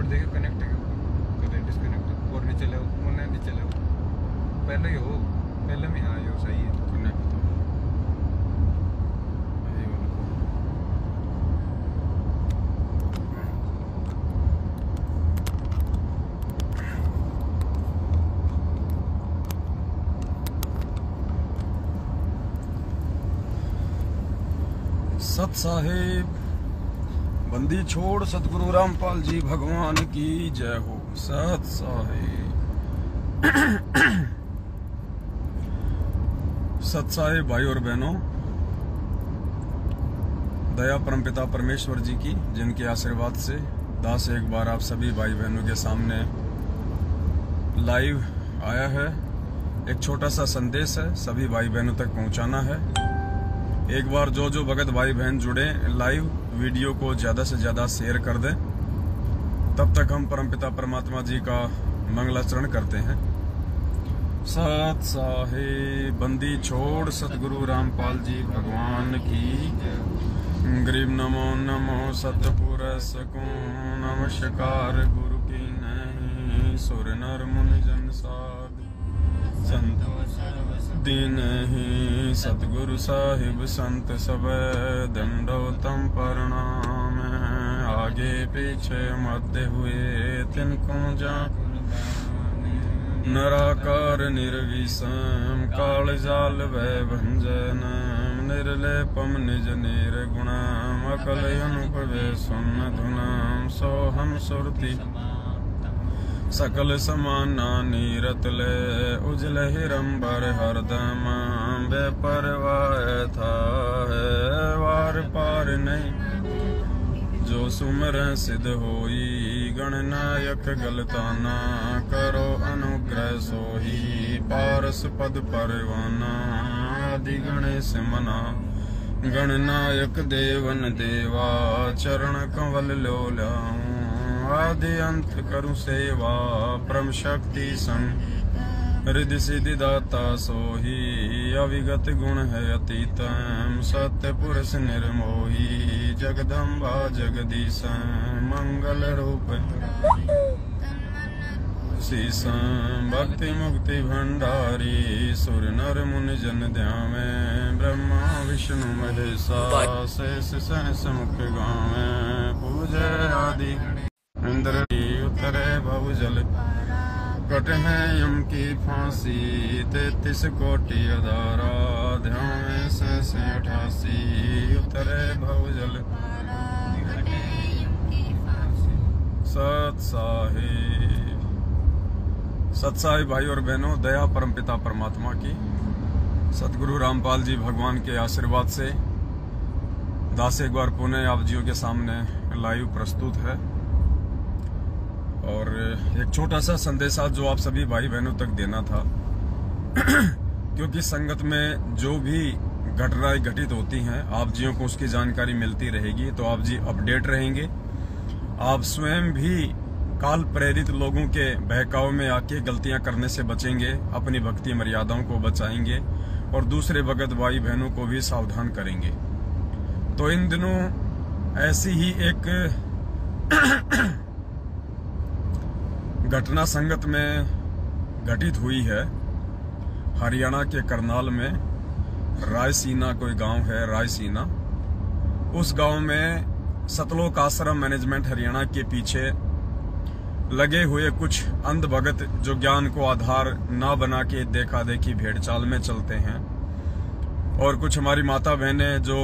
कर देगा कनेक्ट कदे डिस्कनेक्ट और नहीं चले उन्हें नहीं चले पहले ही हो पहले में हाँ यो सही है कनेक्ट सत साहेब बंदी छोड़ सतगुरु रामपाल जी भगवान की जय हो। सत साहेब सत साहेब भाई और बहनों, दया परमपिता परमेश्वर जी की जिनके आशीर्वाद से दास एक बार आप सभी भाई बहनों के सामने लाइव आया है। एक छोटा सा संदेश है, सभी भाई बहनों तक पहुंचाना है। एक बार जो भगत भाई बहन जुड़े लाइव वीडियो को ज्यादा से ज्यादा शेयर कर दें, तब तक हम परमपिता परमात्मा जी का मंगलाचरण करते हैं। सत साहेब बंदी छोड़ सतगुरु रामपाल जी भगवान की गरीब नमो नमो सतपुरुष को नमस्कार गुरु की नहीं सुर नर मुनि जन साध संत दीन ही सतगुरु साहिब संत सब दंडोतम प्रणाम। आगे पीछे मध्य हुए तिनको जा नराकार निर्विषम काल जाल वै भंजन निर्लेपम निज निर्गुणम अकल अनुपवे सुन धुनम सोहम सुरति सकल समाना नीरतले उजल हिरंबर हरदम बेपरवाह था है वार पार नहीं जो सुमर सिद्ध होई गणनायक गलताना करो अनुग्रह सोही पारस पद परवाना आदि गणेश मना गणनायक देवन देवा चरण कंवल लो लाऊं आदि अंत करूं सेवा परम शक्ति संग रिद्धि सिद्धि दाता सोही अविगत गुण है अतीतम सत्य पुरुष निर्मोही जगदम्बा जगदीश मंगल रूप शीशम भक्ति मुक्ति भंडारी सुर नर मुनि जन ध्यामे ब्रह्मा विष्णु महेशा शेष सहस मुख गावे पूजे आदि इंद्र उतरे भव जल कट है यम की फांसी 33 कोटि अधारा ध्यान से 88 उतरे भव जल सत साहिब भाई और बहनों, दया परमपिता परमात्मा की सतगुरु रामपाल जी भगवान के आशीर्वाद से दास एक बार पुनः आप जियों के सामने लाइव प्रस्तुत है। और एक छोटा सा संदेश जो आप सभी भाई बहनों तक देना था क्योंकि संगत में जो भी घटनाएं घटित होती हैं आप जियों को उसकी जानकारी मिलती रहेगी, तो आप जी अपडेट रहेंगे। आप स्वयं भी काल प्रेरित लोगों के बहकाव में आके गलतियां करने से बचेंगे, अपनी भक्ति मर्यादाओं को बचाएंगे और दूसरे भगत भाई बहनों को भी सावधान करेंगे। तो इन दिनों ऐसी ही एक घटना संगत में घटित हुई है। हरियाणा के करनाल में रायसीना कोई गांव है, रायसीना। उस गांव में सतलोक आश्रम मैनेजमेंट हरियाणा के पीछे लगे हुए कुछ अंध भगत जो ज्ञान को आधार ना बना के देखा देखी भेड़ चाल में चलते हैं, और कुछ हमारी माता बहनें जो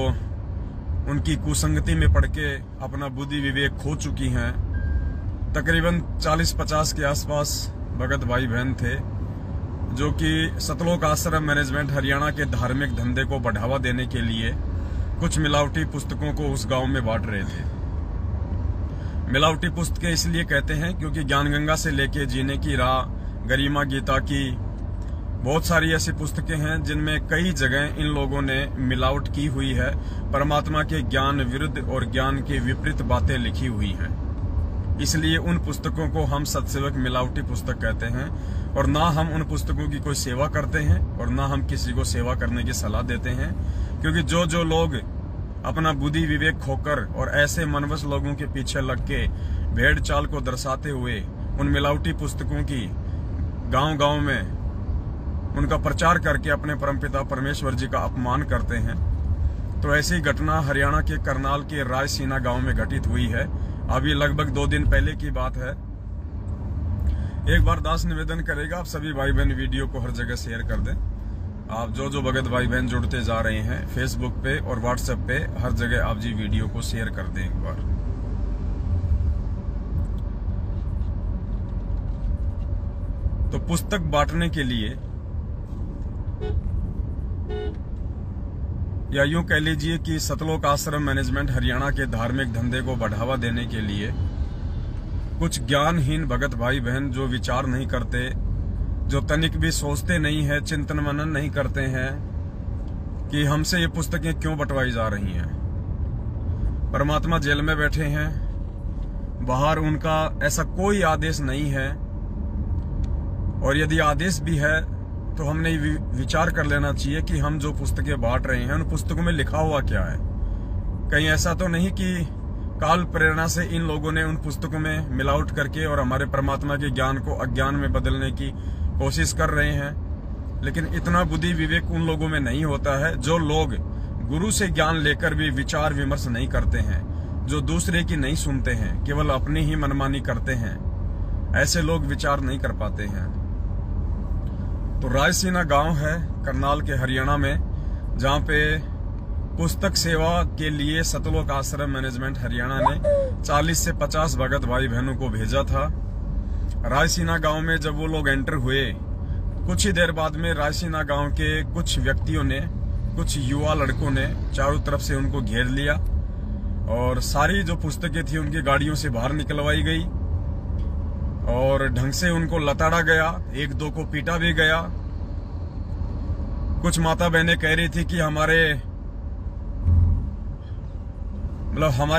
उनकी कुसंगति में पड़ के अपना बुद्धि विवेक खो चुकी हैं। तकरीबन 40-50 के आसपास भगत भाई बहन थे जो कि सतलोक आश्रम मैनेजमेंट हरियाणा के धार्मिक धंधे को बढ़ावा देने के लिए कुछ मिलावटी पुस्तकों को उस गांव में बांट रहे थे। मिलावटी पुस्तकें इसलिए कहते हैं क्योंकि ज्ञान गंगा से लेके जीने की राह, गरिमा गीता की बहुत सारी ऐसी पुस्तकें हैं जिनमें कई जगह इन लोगों ने मिलावट की हुई है। परमात्मा के ज्ञान विरुद्ध और ज्ञान के विपरीत बातें लिखी हुई हैं। इसलिए उन पुस्तकों को हम सत्सेवक मिलावटी पुस्तक कहते हैं, और ना हम उन पुस्तकों की कोई सेवा करते हैं और ना हम किसी को सेवा करने की सलाह देते हैं। क्योंकि जो लोग अपना बुद्धि विवेक खोकर और ऐसे मनवस लोगों के पीछे लग के भेड़ चाल को दर्शाते हुए उन मिलावटी पुस्तकों की गांव-गांव में उनका प्रचार करके अपने परमपिता परमेश्वर जी का अपमान करते हैं। तो ऐसी घटना हरियाणा के करनाल के रायसीना गांव में घटित हुई है। अभी लगभग 2 दिन पहले की बात है। एक बार दास निवेदन करेगा, आप सभी भाई बहन वीडियो को हर जगह शेयर कर दें। आप जो भगत भाई बहन जुड़ते जा रहे हैं फेसबुक पे और व्हाट्सएप पे, हर जगह आप जी वीडियो को शेयर कर दें एक बार। तो पुस्तक बांटने के लिए, या यूं कह लीजिए कि सतलोक आश्रम मैनेजमेंट हरियाणा के धार्मिक धंधे को बढ़ावा देने के लिए कुछ ज्ञानहीन भगत भाई बहन जो विचार नहीं करते, जो तनिक भी सोचते नहीं है, चिंतन मनन नहीं करते हैं कि हमसे ये पुस्तकें क्यों बंटवाई जा रही हैं। परमात्मा जेल में बैठे हैं, बाहर उनका ऐसा कोई आदेश नहीं है, और यदि आदेश भी है तो हमने विचार कर लेना चाहिए कि हम जो पुस्तकें बांट रहे हैं उन पुस्तकों में लिखा हुआ क्या है। कहीं ऐसा तो नहीं कि काल प्रेरणा से इन लोगों ने उन पुस्तकों में मिलावट करके और हमारे परमात्मा के ज्ञान को अज्ञान में बदलने की कोशिश कर रहे हैं। लेकिन इतना बुद्धि विवेक उन लोगों में नहीं होता है। जो लोग गुरु से ज्ञान लेकर भी विचार विमर्श नहीं करते हैं, जो दूसरे की नहीं सुनते हैं, केवल अपनी ही मनमानी करते हैं, ऐसे लोग विचार नहीं कर पाते हैं। तो रायसीना गांव है करनाल के हरियाणा में, जहां पे पुस्तक सेवा के लिए सतलोक आश्रम मैनेजमेंट हरियाणा ने 40 से 50 भगत भाई बहनों को भेजा था। रायसीना गांव में जब वो लोग एंटर हुए, कुछ ही देर बाद में रायसीना गांव के कुछ व्यक्तियों ने, कुछ युवा लड़कों ने चारों तरफ से उनको घेर लिया और सारी जो पुस्तकें थी उनकी गाड़ियों से बाहर निकलवाई गई और ढंग से उनको लताड़ा गया। 1-2 को पीटा भी गया। कुछ माता बहनें कह रही थी कि हमारे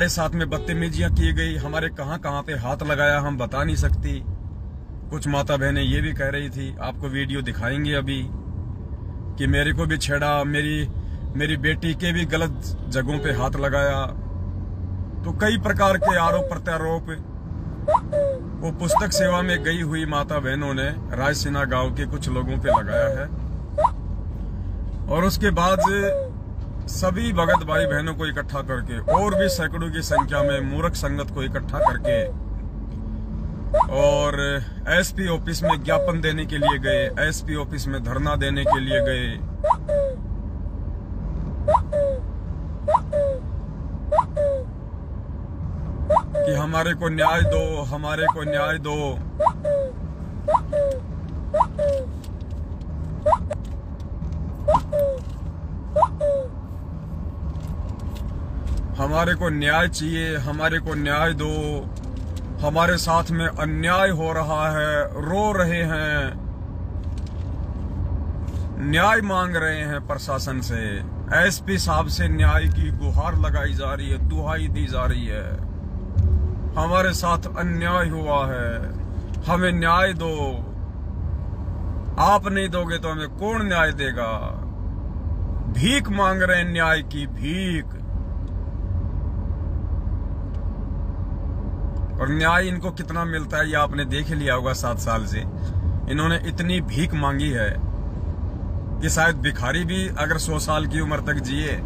साथ में बदतमीजियां की गई, हमारे कहां पे हाथ लगाया हम बता नहीं सकती। कुछ माता बहनें ये भी कह रही थी, आपको वीडियो दिखाएंगे अभी, कि मेरे को भी छेड़ा, मेरी बेटी के भी गलत जगहों पे हाथ लगाया। तो कई प्रकार के आरोप प्रत्यारोप वो पुस्तक सेवा में गई हुई माता बहनों ने रायसीना गांव के कुछ लोगों पे लगाया है। और उसके बाद सभी भगत भाई बहनों को इकट्ठा करके और भी सैकड़ों की संख्या में मूर्ख संगत को इकट्ठा करके और एसपी ऑफिस में ज्ञापन देने के लिए गए, एसपी ऑफिस में धरना देने के लिए गए। कि हमारे को न्याय दो, हमारे को न्याय दो। हमारे को न्याय चाहिए, हमारे को न्याय दो, हमारे साथ में अन्याय हो रहा है, रो रहे हैं, न्याय मांग रहे हैं प्रशासन से, एसपी साहब से न्याय की गुहार लगाई जा रही है, दुहाई दी जा रही है। हमारे साथ अन्याय हुआ है, हमें न्याय दो। आप नहीं दोगे तो हमें कौन न्याय देगा? भीख मांग रहे हैं, न्याय की भीख। और न्याय इनको कितना मिलता है ये आपने देख लिया होगा। 7 साल से इन्होंने इतनी भीख मांगी है कि शायद भिखारी भी अगर 100 साल की उम्र तक जिए,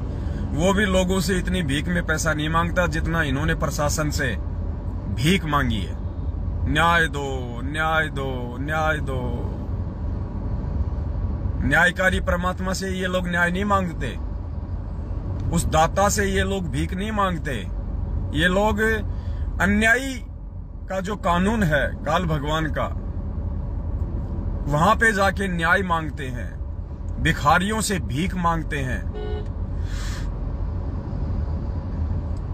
वो भी लोगों से इतनी भीख में पैसा नहीं मांगता जितना इन्होंने प्रशासन से भीख मांगी है। न्याय दो, न्याय दो, न्याय दो। न्यायकारी परमात्मा से ये लोग न्याय नहीं मांगते, उस दाता से ये लोग भीख नहीं मांगते। ये लोग अन्यायी का जो कानून है काल भगवान का, वहां पे जाके न्याय मांगते हैं, भिखारियों से भीख मांगते हैं।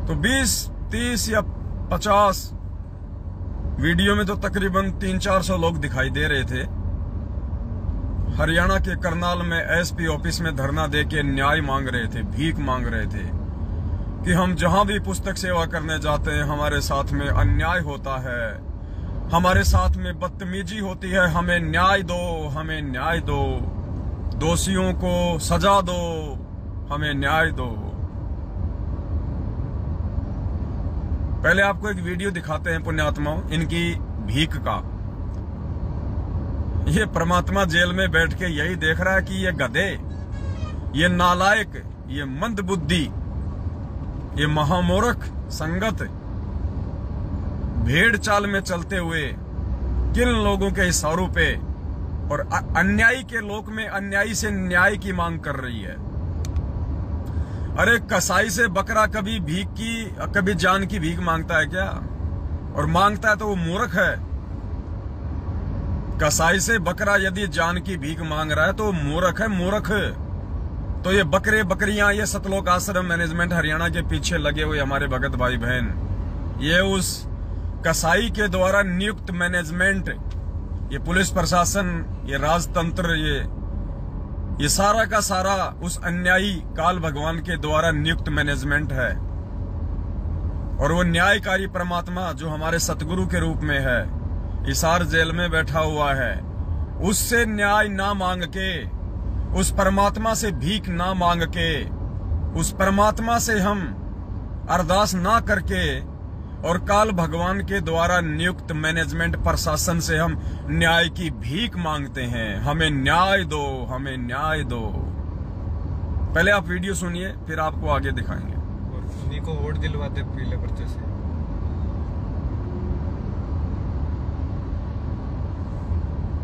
तो 20, 30 या 50 वीडियो में तो तकरीबन 300-400 लोग दिखाई दे रहे थे। हरियाणा के करनाल में एसपी ऑफिस में धरना देके न्याय मांग रहे थे, भीख मांग रहे थे कि हम जहां भी पुस्तक सेवा करने जाते हैं हमारे साथ में अन्याय होता है, हमारे साथ में बदतमीजी होती है, हमें न्याय दो, हमें न्याय दो, दोषियों को सजा दो, हमें न्याय दो। पहले आपको एक वीडियो दिखाते हैं पुण्यात्माओं, इनकी भीख का। ये परमात्मा जेल में बैठ के यही देख रहा है कि ये गधे, ये नालायक, ये मंदबुद्धि, ये महामूर्ख संगत भेड़ चाल में चलते हुए किन लोगों के इशारों पे और अन्यायी के लोक में अन्यायी से न्याय की मांग कर रही है। अरे कसाई से बकरा कभी भीख की, कभी जान की भीख मांगता है क्या? और मांगता है तो वो मूर्ख है। कसाई से बकरा यदि जान की भीख मांग रहा है तो मूर्ख है, मूर्ख। तो ये बकरे बकरियां, ये सतलोक आश्रम मैनेजमेंट हरियाणा के पीछे लगे हुए हमारे भगत भाई बहन, ये उस कसाई के द्वारा नियुक्त मैनेजमेंट, ये पुलिस प्रशासन, ये राजतंत्र, ये सारा का सारा उस अन्यायी काल भगवान के द्वारा नियुक्त मैनेजमेंट है। और वो न्यायकारी परमात्मा जो हमारे सतगुरु के रूप में है, हिसार जेल में बैठा हुआ है, उससे न्याय ना मांग के, उस परमात्मा से भीख ना मांग के, उस परमात्मा से हम अरदास ना करके और काल भगवान के द्वारा नियुक्त मैनेजमेंट प्रशासन से हम न्याय की भीख मांगते हैं। हमें न्याय दो, हमें न्याय दो। पहले आप वीडियो सुनिए, फिर आपको आगे दिखाएंगे। और उन्हीं को वोट दिलवाते पीले पर्चे से।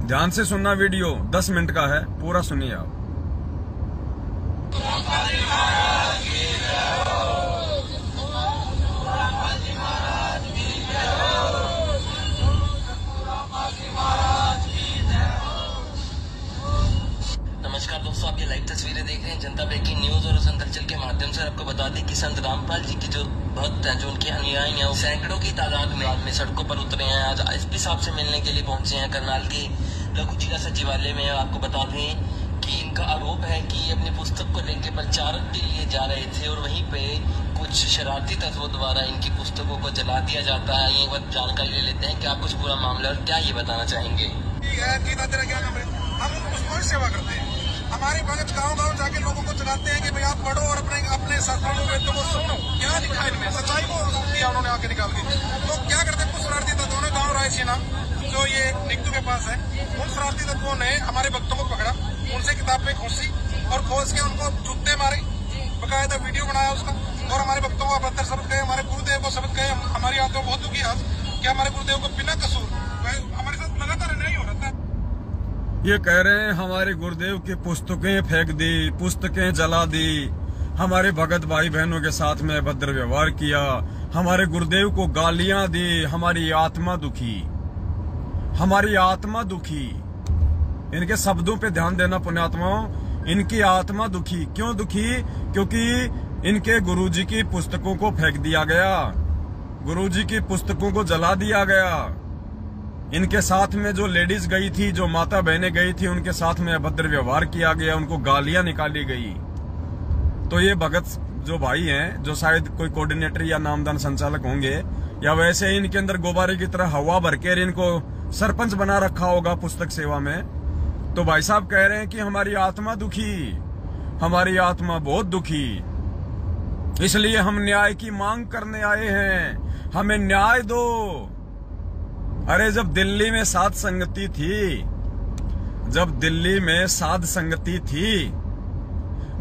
ध्यान से सुनना, वीडियो 10 मिनट का है, पूरा सुनिए आप। नमस्कार दोस्तों, आप ये लाइव तस्वीरें देख रहे हैं जनता ब्रेकिंग न्यूज और उस अंतरचल के माध्यम से। आपको बता दें कि संत रामपाल जी के जो भक्त हैं, जो उनके अनुयायी हैं, वो सैकड़ों की तादाद में सड़कों पर उतरे हैं। आज एसपी साहब से मिलने के लिए पहुंचे हैं करनाल के लघु जिला सचिवालय में। आपको बता दें कि इनका आरोप है कि अपनी पुस्तक को लेकर प्रचार के लिए जा रहे थे और वहीं पे कुछ शरारती तत्वों द्वारा इनकी पुस्तकों को जला दिया जाता है। ये बात जानकारी ले लेते हैं। क्या कुछ पूरा मामला और क्या ये बताना चाहेंगे? हम उन पुस्तकों की सेवा करते हैं। हमारे भगत गांव-गांव जाके लोगों को जगाते हैं कि भाई आप पढ़ो और अपने शास्त्रों वेदों को सुनो। क्या लिखा है इनमें? सच्चाई को दिया उन्होंने आके निकाल के। तो क्या करते हैं, कुछ शरारती तत्वों ने गाँव रायसीना जो ये निकटू के पास है, उन शरारती तत्वों ने हमारे भक्तों को पकड़ा, उनसे किताब पे खोसी और खोज के उनको जूते मारे, बकायदा वीडियो बनाया उसका, और हमारे भक्तों को अभद्र शब्द कहे, हमारे गुरुदेव को शब्द कहे। हमारी आत्मा बहुत दुखी आज कि हमारे गुरुदेव को बिना कसूर हमारे साथ लगातार नहीं हो रहा था। ये कह रहे हैं हमारे गुरुदेव की पुस्तकें फेंक दी, पुस्तकें जला दी, हमारे भगत भाई बहनों के साथ में अभद्र व्यवहार किया, हमारे गुरुदेव को गालियां दी, हमारी आत्मा दुखी, हमारी आत्मा दुखी। इनके शब्दों पे ध्यान देना पुण्यात्माओं, इनकी आत्मा दुखी। क्यों दुखी? क्योंकि इनके गुरुजी की पुस्तकों को फेंक दिया गया, गुरुजी की पुस्तकों को जला दिया गया। इनके साथ में जो लेडीज गई थी, जो माता बहनें गई थी, उनके साथ में अभद्र व्यवहार किया गया, उनको गालियां निकाली गई। तो ये भगत जो भाई हैं, जो शायद कोई कोऑर्डिनेटर या नामदान संचालक होंगे, या वैसे इनके अंदर गुब्बारे की तरह हवा भर के इनको सरपंच बना रखा होगा पुस्तक सेवा में। तो भाई साहब कह रहे हैं कि हमारी आत्मा दुखी, हमारी आत्मा बहुत दुखी, इसलिए हम न्याय की मांग करने आए हैं, हमें न्याय दो। अरे जब दिल्ली में साध संगति थी, जब दिल्ली में साध संगति थी,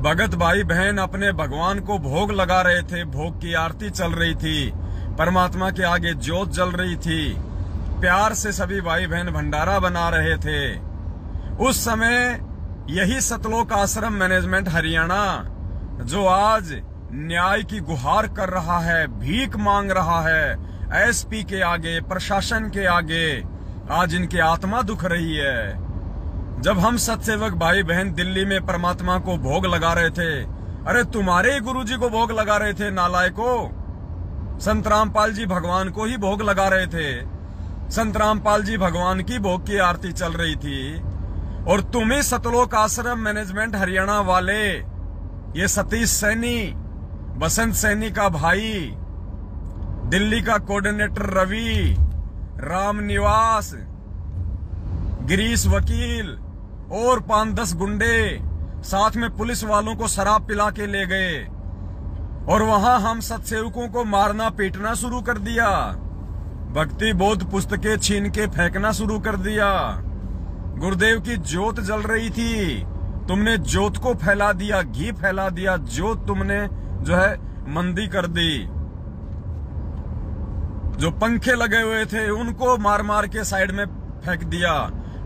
भगत भाई बहन अपने भगवान को भोग लगा रहे थे, भोग की आरती चल रही थी, परमात्मा के आगे ज्योत जल रही थी, प्यार से सभी भाई बहन भंडारा बना रहे थे। उस समय यही सतलोक आश्रम मैनेजमेंट हरियाणा जो आज न्याय की गुहार कर रहा है, भीख मांग रहा है एसपी के आगे, प्रशासन के आगे, आज इनकी आत्मा दुख रही है। जब हम सत्सेवक भाई बहन दिल्ली में परमात्मा को भोग लगा रहे थे, अरे तुम्हारे ही गुरुजी को भोग लगा रहे थे नालायको। संत रामपाल जी भगवान को ही भोग लगा रहे थे, संत रामपाल जी भगवान की भोग की आरती चल रही थी, और तुम्हें सतलोक आश्रम मैनेजमेंट हरियाणा वाले, ये सतीश सैनी, बसंत सैनी का भाई, दिल्ली का कोऑर्डिनेटर रवि, राम निवास, गिरीश वकील और 5-10 गुंडे साथ में पुलिस वालों को शराब पिला के ले गए। और वहां हम सत्सेवकों को मारना पीटना शुरू कर दिया, भक्ति बोध पुस्तकें छीन के फेंकना शुरू कर दिया। गुरुदेव की ज्योत जल रही थी, तुमने ज्योत को फैला दिया, घी फैला दिया, ज्योत तुमने जो है मंदी कर दी। जो पंखे लगे हुए थे उनको मार मार के साइड में फेंक दिया,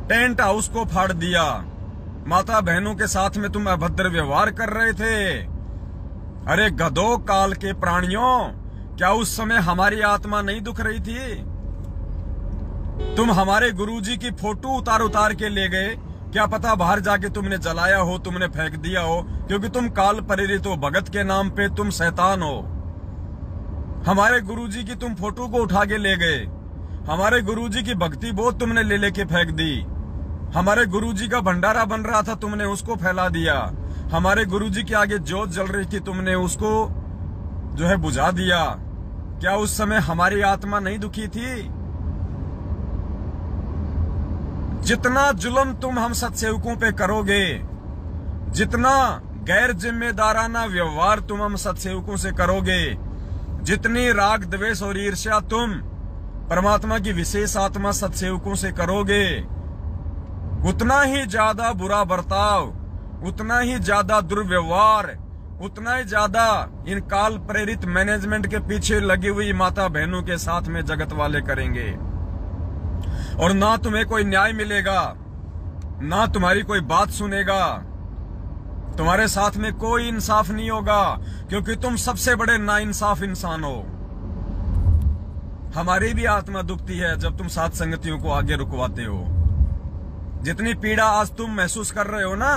टेंट हाउस को फाड़ दिया। माता बहनों के साथ में तुम अभद्र व्यवहार कर रहे थे। अरे गधों काल के प्राणियों, क्या उस समय हमारी आत्मा नहीं दुख रही थी? तुम हमारे गुरुजी की फोटो उतार उतार के ले गए, क्या पता बाहर जाके तुमने जलाया हो, तुमने फेंक दिया हो, क्योंकि तुम काल प्रेरित हो, भगत के नाम पे तुम शैतान हो। हमारे गुरुजी की तुम फोटो को उठा के ले गए, हमारे गुरुजी की भक्ति बोध तुमने ले लेके फेंक दी। हमारे गुरुजी का भंडारा बन रहा था, तुमने उसको फैला दिया। हमारे गुरुजी के आगे ज्योत जल रही थी, तुमने उसको जो है बुझा दिया। क्या उस समय हमारी आत्मा नहीं दुखी थी? जितना जुल्म तुम हम सत्सेवकों पे करोगे, जितना गैर जिम्मेदाराना व्यवहार तुम हम सत्सेवकों से करोगे, जितनी राग द्वेष और ईर्ष्या तुम परमात्मा की विशेष आत्मा सत्सेवकों से करोगे, उतना ही ज्यादा बुरा बर्ताव, उतना ही ज्यादा दुर्व्यवहार, उतना ही ज्यादा इन काल प्रेरित मैनेजमेंट के पीछे लगी हुई माता बहनों के साथ में जगत वाले करेंगे। और ना तुम्हें कोई न्याय मिलेगा, ना तुम्हारी कोई बात सुनेगा, तुम्हारे साथ में कोई इंसाफ नहीं होगा, क्योंकि तुम सबसे बड़े नाइंसाफ इंसान हो। हमारी भी आत्मा दुखती है जब तुम साथ संगतियों को आगे रुकवाते हो। जितनी पीड़ा आज तुम महसूस कर रहे हो ना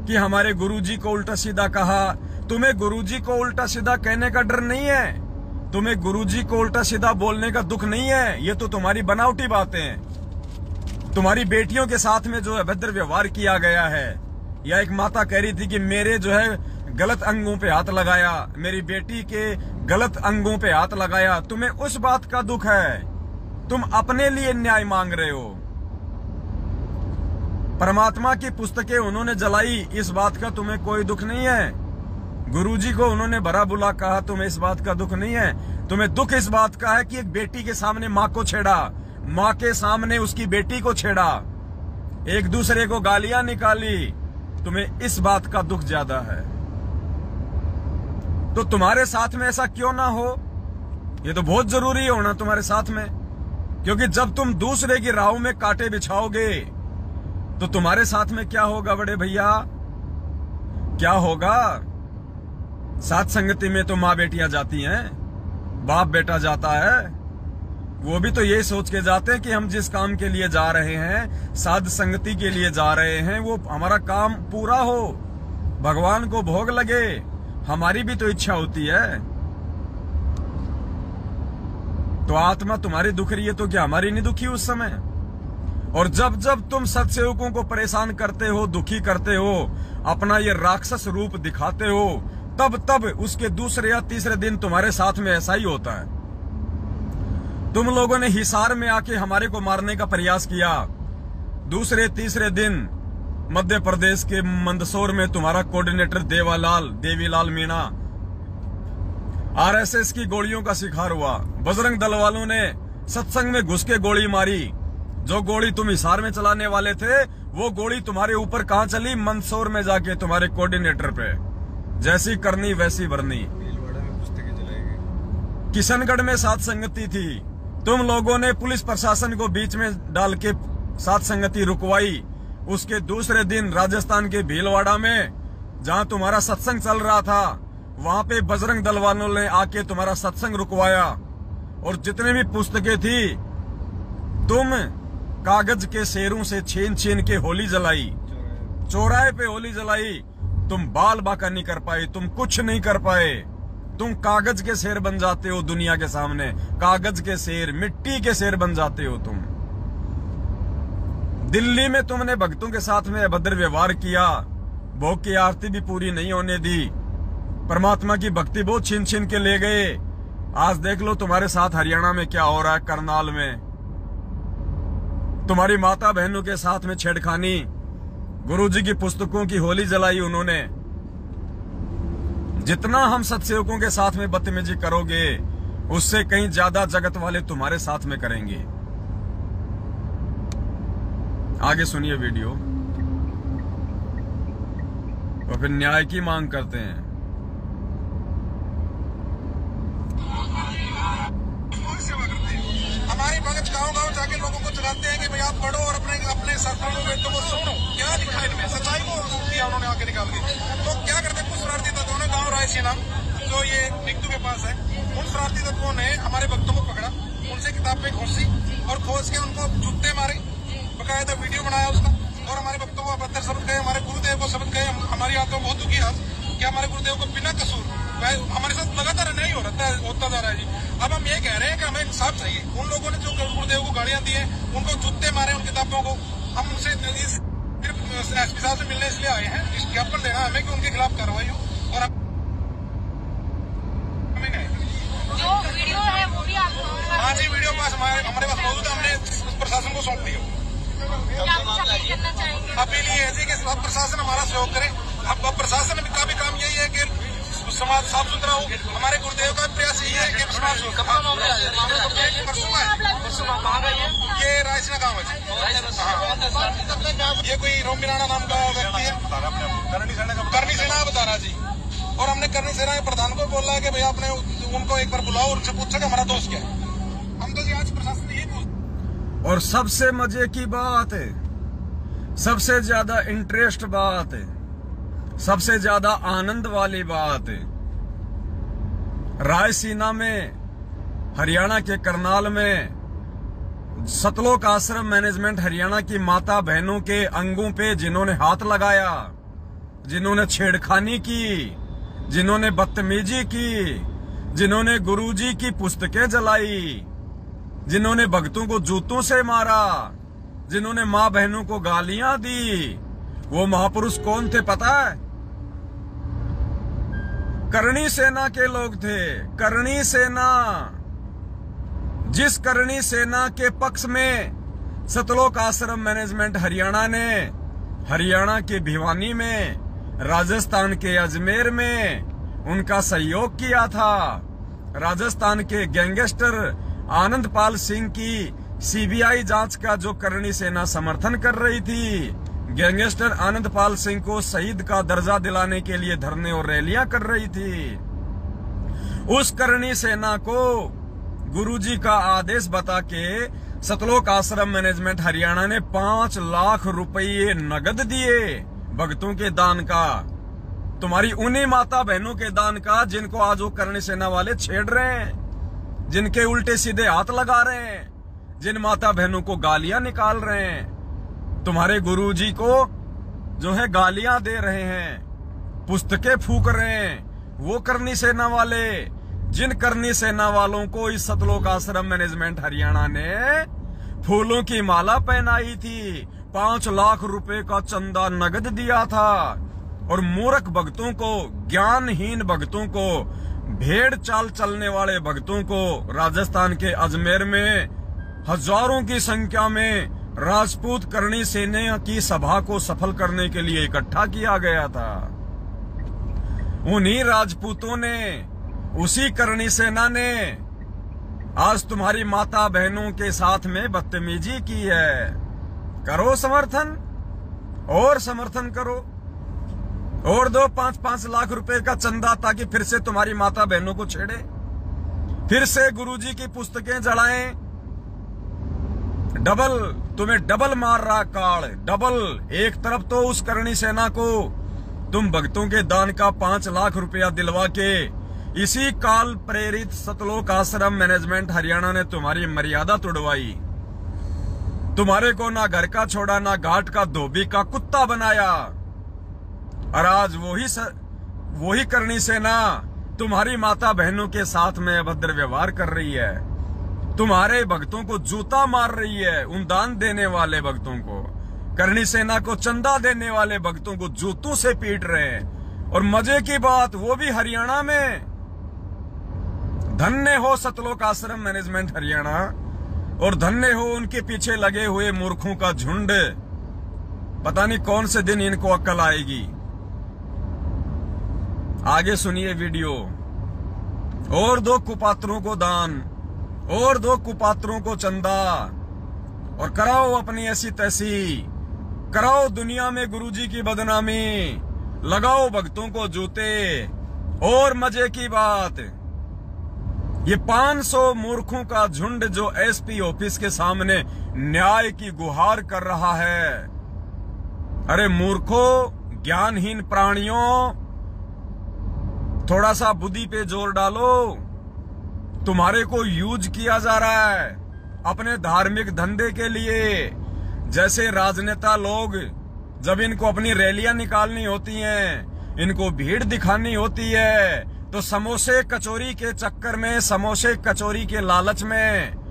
कि हमारे गुरुजी को उल्टा सीधा कहा, तुम्हें गुरुजी को उल्टा सीधा कहने का डर नहीं है, तुम्हें गुरुजी को उल्टा सीधा बोलने का दुख नहीं है। ये तो तुम्हारी बनावटी बातें हैं। तुम्हारी बेटियों के साथ में जो अभद्र व्यवहार किया गया है, या एक माता कह रही थी कि मेरे जो है गलत अंगों पे हाथ लगाया, मेरी बेटी के गलत अंगों पे हाथ लगाया, तुम्हें उस बात का दुख है। तुम अपने लिए न्याय मांग रहे हो। परमात्मा की पुस्तकें उन्होंने जलाई, इस बात का तुम्हें कोई दुख नहीं है। गुरुजी को उन्होंने भरा बुला कहा, तुम्हें इस बात का दुख नहीं है। तुम्हें दुख इस बात का है कि एक बेटी के सामने माँ को छेड़ा, माँ के सामने उसकी बेटी को छेड़ा, एक दूसरे को गालियां निकाली, तुम्हें इस बात का दुख ज्यादा है। तो तुम्हारे साथ में ऐसा क्यों ना हो? ये तो बहुत जरूरी होना तुम्हारे साथ में, क्योंकि जब तुम दूसरे की राहों में कांटे बिछाओगे तो तुम्हारे साथ में क्या होगा बड़े भैया? क्या होगा? साथ संगति में तो माँ बेटियां जाती हैं, बाप बेटा जाता है, वो भी तो यही सोच के जाते हैं कि हम जिस काम के लिए जा रहे हैं, साध संगति के लिए जा रहे हैं, वो हमारा काम पूरा हो, भगवान को भोग लगे। हमारी भी तो इच्छा होती है। तो आत्मा तुम्हारी दुख रही है तो क्या हमारी नहीं दुखी उस समय? और जब जब तुम सत्सेवकों को परेशान करते हो, दुखी करते हो, अपना ये राक्षस रूप दिखाते हो, तब तब उसके दूसरे या तीसरे दिन तुम्हारे साथ में ऐसा ही होता है। तुम लोगों ने हिसार में आके हमारे को मारने का प्रयास किया, दूसरे तीसरे दिन मध्य प्रदेश के मंदसौर में तुम्हारा कोऑर्डिनेटर देवीलाल मीणा आरएसएस की गोलियों का शिकार हुआ। बजरंग दल वालों ने सत्संग में घुस के गोली मारी। जो गोली तुम हिसार में चलाने वाले थे, वो गोली तुम्हारे ऊपर कहां चली? मंदसौर में जाके तुम्हारे कोऑर्डिनेटर पे। जैसी करनी वैसी भरनी। भीलवाड़ा में पुस्तकें जलाई गई। किशनगढ़ में साथ संगति थी, तुम लोगों ने पुलिस प्रशासन को बीच में डाल के साथ संगति रुकवाई। उसके दूसरे दिन राजस्थान के भीलवाड़ा में, जहां तुम्हारा सत्संग चल रहा था, वहां पे बजरंग दल वालों ने आके तुम्हारा सत्संग रुकवाया। और जितने भी पुस्तकें थी, तुम कागज के शेरों से छीन छीन के होली जलाई, चौराहे पे होली जलाई। तुम बाल बाका नहीं कर पाए, तुम कुछ नहीं कर पाए। तुम कागज के शेर बन जाते हो दुनिया के सामने, कागज के शेर, मिट्टी के शेर बन जाते हो तुम। दिल्ली में तुमने भक्तों के साथ में अभद्र व्यवहार किया, भोग की आरती भी पूरी नहीं होने दी, परमात्मा की भक्ति बहुत छीन छीन के ले गए। आज देख लो तुम्हारे साथ हरियाणा में क्या हो रहा है, करनाल में। तुम्हारी माता बहनों के साथ में छेड़खानी, गुरुजी की पुस्तकों की होली जलाई उन्होंने। जितना हम सत्सेवकों के साथ में बदतमीजी करोगे उससे कहीं ज्यादा जगत वाले तुम्हारे साथ में करेंगे। आगे सुनिए वीडियो। तो फिर न्याय की मांग करते हैं। हमारे भगत गांव-गांव जाके लोगों को जगाते हैं कि भाई आप पढ़ो और अपने शास्त्रों वेदों को सुनो। क्या लिखा है इनमें? सच्चाई को दिया उन्होंने आके निकाल के। तो क्या करते हैं, कुछ शरारती तत्वों ने गांव रायसीना जो ये निकटू के पास है, उन शरारती तत्वों ने हमारे भक्तों को पकड़ा, उनसे किताब पे घोंसी और खोज के उनको जूते मारे, बकायदा वीडियो बनाया उसका, और हमारे भक्तों को अभद्र शब्द कहे, हमारे गुरुदेव को शब्द कहे। हमारी आत्मा बहुत दुखी है कि हमारे गुरुदेव को बिना कसूर हमारे साथ लगातार नहीं होता जा रहा है जी। अब हम ये कह रहे हैं कि हमें इंसाफ चाहिए। उन लोगों ने जो गुरुदेव को गाड़ियां दी हैं, उनको जूते मारे, उन किताबों को, हम उनसे सिर्फ एसपी साहब से मिलने इसलिए आए हैं, ज्ञापन देना हमें कि उनके खिलाफ कार्रवाई हो। और जो वीडियो है वो भी आपको? हाँ जी, वीडियो पास हमारे पास मौजूद है, हमने प्रशासन को सौंप दिया। करना चाहेंगे अपील ये है जी कि प्रशासन हमारा सहयोग करे। अब प्रशासन का भी काम यही है कि समाज साफ सुथरा हो। हमारे गुरुदेव का प्रयास यही है कि समाज ये रायसीना गाँव है जी। ये कोई रोमिराना नाम का व्यक्ति है, करनी सेना बता रहा जी। और हमने करनी सेना के प्रधान को बोला है कि भैया आपने उनको एक बार बुलाओ और उनसे पूछो कि हमारा दोस्त क्या है। हम तो जी आज प्रशासन यही पूछ। और सबसे मजे की बात है, सबसे ज्यादा इंटरेस्ट बात है, सबसे ज्यादा आनंद वाली बात है, रायसीना में, हरियाणा के करनाल में सतलोक आश्रम मैनेजमेंट हरियाणा की माता बहनों के अंगों पे जिन्होंने हाथ लगाया, जिन्होंने छेड़खानी की, जिन्होंने बदतमीजी की, जिन्होंने गुरुजी की पुस्तकें जलाई, जिन्होंने भक्तों को जूतों से मारा, जिन्होंने मां बहनों को गालियां दी, वो महापुरुष कौन थे पता है? करणी सेना के लोग थे। करणी सेना, जिस करणी सेना के पक्ष में सतलोक आश्रम मैनेजमेंट हरियाणा ने हरियाणा के भिवानी में, राजस्थान के अजमेर में उनका सहयोग किया था। राजस्थान के गैंगस्टर आनंदपाल सिंह की सीबीआई जांच का जो करणी सेना समर्थन कर रही थी, गैंगस्टर आनंदपाल सिंह को शहीद का दर्जा दिलाने के लिए धरने और रैलियां कर रही थी, उस करणी सेना को गुरुजी का आदेश बता के सतलोक आश्रम मैनेजमेंट हरियाणा ने 5 लाख रुपये नगद दिए भक्तों के दान का। तुम्हारी उन्हीं माता बहनों के दान का जिनको आज वो करणी सेना वाले छेड़ रहे हैं, जिनके उल्टे सीधे हाथ लगा रहे हैं, जिन माता बहनों को गालियां निकाल रहे हैं। तुम्हारे गुरुजी को जो है गालियां दे रहे हैं, पुस्तकें फूक रहे हैं, वो करणी सेना वाले, जिन करणी सेना वालों को इस सतलोक आश्रम मैनेजमेंट हरियाणा ने फूलों की माला पहनाई थी, 5 लाख रुपए का चंदा नगद दिया था, और मूर्ख भक्तों को, ज्ञानहीन भक्तों को, भेड़ चाल चलने वाले भक्तों को राजस्थान के अजमेर में हजारों की संख्या में राजपूत करणी सेना की सभा को सफल करने के लिए इकट्ठा किया गया था। उन्हीं राजपूतों ने, उसी करणी सेना ने आज तुम्हारी माता बहनों के साथ में बदतमीजी की है। करो समर्थन, और समर्थन करो, और दो 5-5 लाख रुपए का चंदा, ताकि फिर से तुम्हारी माता बहनों को छेड़े, फिर से गुरुजी की पुस्तकें जलाएं। डबल, तुम्हें डबल मार रहा काल, डबल। एक तरफ तो उस करणी सेना को तुम भक्तों के दान का 5 लाख रुपया दिलवा के इसी काल प्रेरित सतलोक आश्रम मैनेजमेंट हरियाणा ने तुम्हारी मर्यादा तोड़वाई, तुम्हारे को ना घर का छोड़ा, ना घाट का धोबी का कुत्ता बनाया। और आज वही करणी सेना तुम्हारी माता बहनों के साथ में अभद्र व्यवहार कर रही है, तुम्हारे भक्तों को जूता मार रही है, उन दान देने वाले भक्तों को, करणी सेना को चंदा देने वाले भक्तों को जूतों से पीट रहे हैं। और मजे की बात, वो भी हरियाणा में। धन्य हो सतलोक आश्रम मैनेजमेंट हरियाणा, और धन्य हो उनके पीछे लगे हुए मूर्खों का झुंड। पता नहीं कौन से दिन इनको अक्ल आएगी। आगे सुनिए वीडियो। और दो कुपात्रों को दान, और दो कुपात्रों को चंदा, और कराओ अपनी ऐसी तैसी, कराओ दुनिया में गुरुजी की बदनामी, लगाओ भक्तों को जूते। और मजे की बात, ये 500 मूर्खों का झुंड जो एसपी ऑफिस के सामने न्याय की गुहार कर रहा है। अरे मूर्खों, ज्ञानहीन प्राणियों, थोड़ा सा बुद्धि पे जोर डालो। तुम्हारे को यूज किया जा रहा है अपने धार्मिक धंधे के लिए। जैसे राजनेता लोग जब इनको अपनी रैलियां निकालनी होती हैं, इनको भीड़ दिखानी होती है, तो समोसे कचौरी के चक्कर में, समोसे कचौरी के लालच में